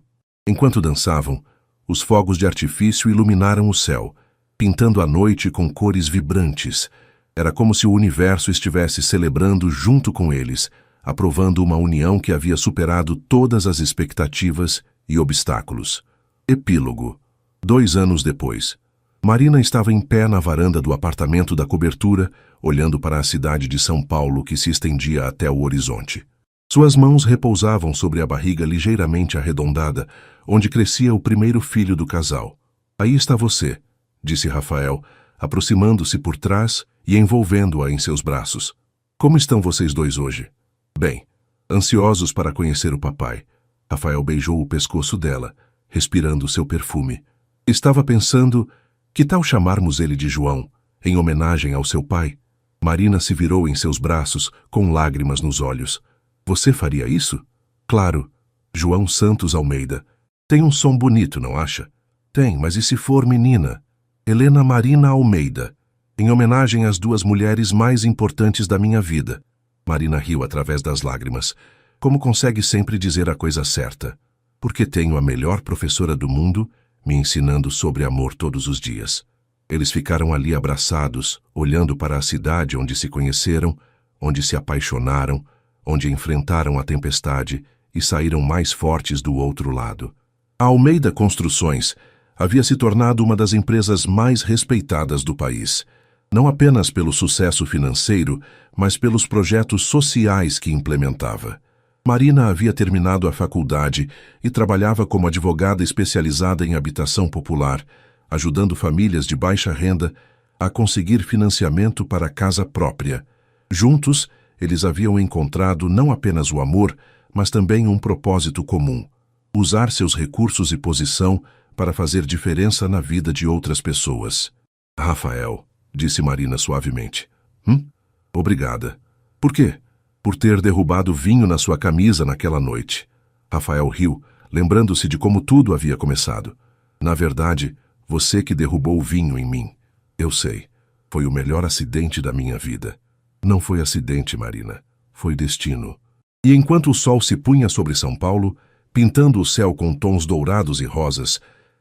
Enquanto dançavam, os fogos de artifício iluminaram o céu, pintando a noite com cores vibrantes. Era como se o universo estivesse celebrando junto com eles, aprovando uma união que havia superado todas as expectativas e obstáculos. Epílogo. 2 anos depois. Marina estava em pé na varanda do apartamento da cobertura, olhando para a cidade de São Paulo que se estendia até o horizonte. Suas mãos repousavam sobre a barriga ligeiramente arredondada, onde crescia o primeiro filho do casal. Aí está você, disse Rafael, aproximando-se por trás e envolvendo-a em seus braços. Como estão vocês dois hoje? Bem, ansiosos para conhecer o papai. Rafael beijou o pescoço dela, respirando seu perfume. Estava pensando, que tal chamarmos ele de João, em homenagem ao seu pai? Marina se virou em seus braços, com lágrimas nos olhos. Você faria isso? Claro. João Santos Almeida. Tem um som bonito, não acha? Tem, mas e se for menina? Helena Marina Almeida, em homenagem às 2 mulheres mais importantes da minha vida. Marina riu através das lágrimas. Como consegue sempre dizer a coisa certa? Porque tenho a melhor professora do mundo me ensinando sobre amor todos os dias. Eles ficaram ali abraçados, olhando para a cidade onde se conheceram, onde se apaixonaram, onde enfrentaram a tempestade e saíram mais fortes do outro lado. A Almeida Construções havia se tornado uma das empresas mais respeitadas do país, não apenas pelo sucesso financeiro, mas pelos projetos sociais que implementava. Marina havia terminado a faculdade e trabalhava como advogada especializada em habitação popular, ajudando famílias de baixa renda a conseguir financiamento para a casa própria. Juntos, eles haviam encontrado não apenas o amor, mas também um propósito comum: usar seus recursos e posição para fazer diferença na vida de outras pessoas. Rafael, disse Marina suavemente. Obrigada. Por quê? Por ter derrubado vinho na sua camisa naquela noite. Rafael riu, lembrando-se de como tudo havia começado. Na verdade, você que derrubou o vinho em mim. Eu sei. Foi o melhor acidente da minha vida. Não foi acidente, Marina. Foi destino. E enquanto o sol se punha sobre São Paulo, pintando o céu com tons dourados e rosas,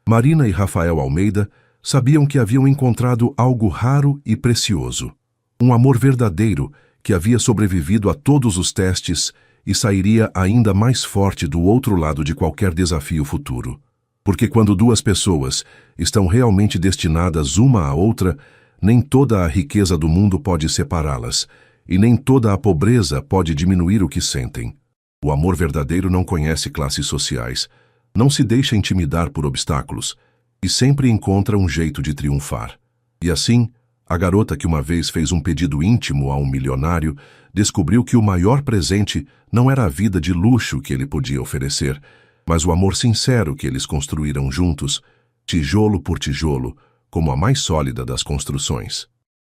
Marina e Rafael Almeida sabiam que haviam encontrado algo raro e precioso. Um amor verdadeiro que havia sobrevivido a todos os testes e sairia ainda mais forte do outro lado de qualquer desafio futuro. Porque quando 2 pessoas estão realmente destinadas uma à outra, nem toda a riqueza do mundo pode separá-las, e nem toda a pobreza pode diminuir o que sentem. O amor verdadeiro não conhece classes sociais, não se deixa intimidar por obstáculos, e sempre encontra um jeito de triunfar. E assim, a garota que uma vez fez um pedido íntimo a um milionário descobriu que o maior presente não era a vida de luxo que ele podia oferecer, mas o amor sincero que eles construíram juntos, tijolo por tijolo, como a mais sólida das construções.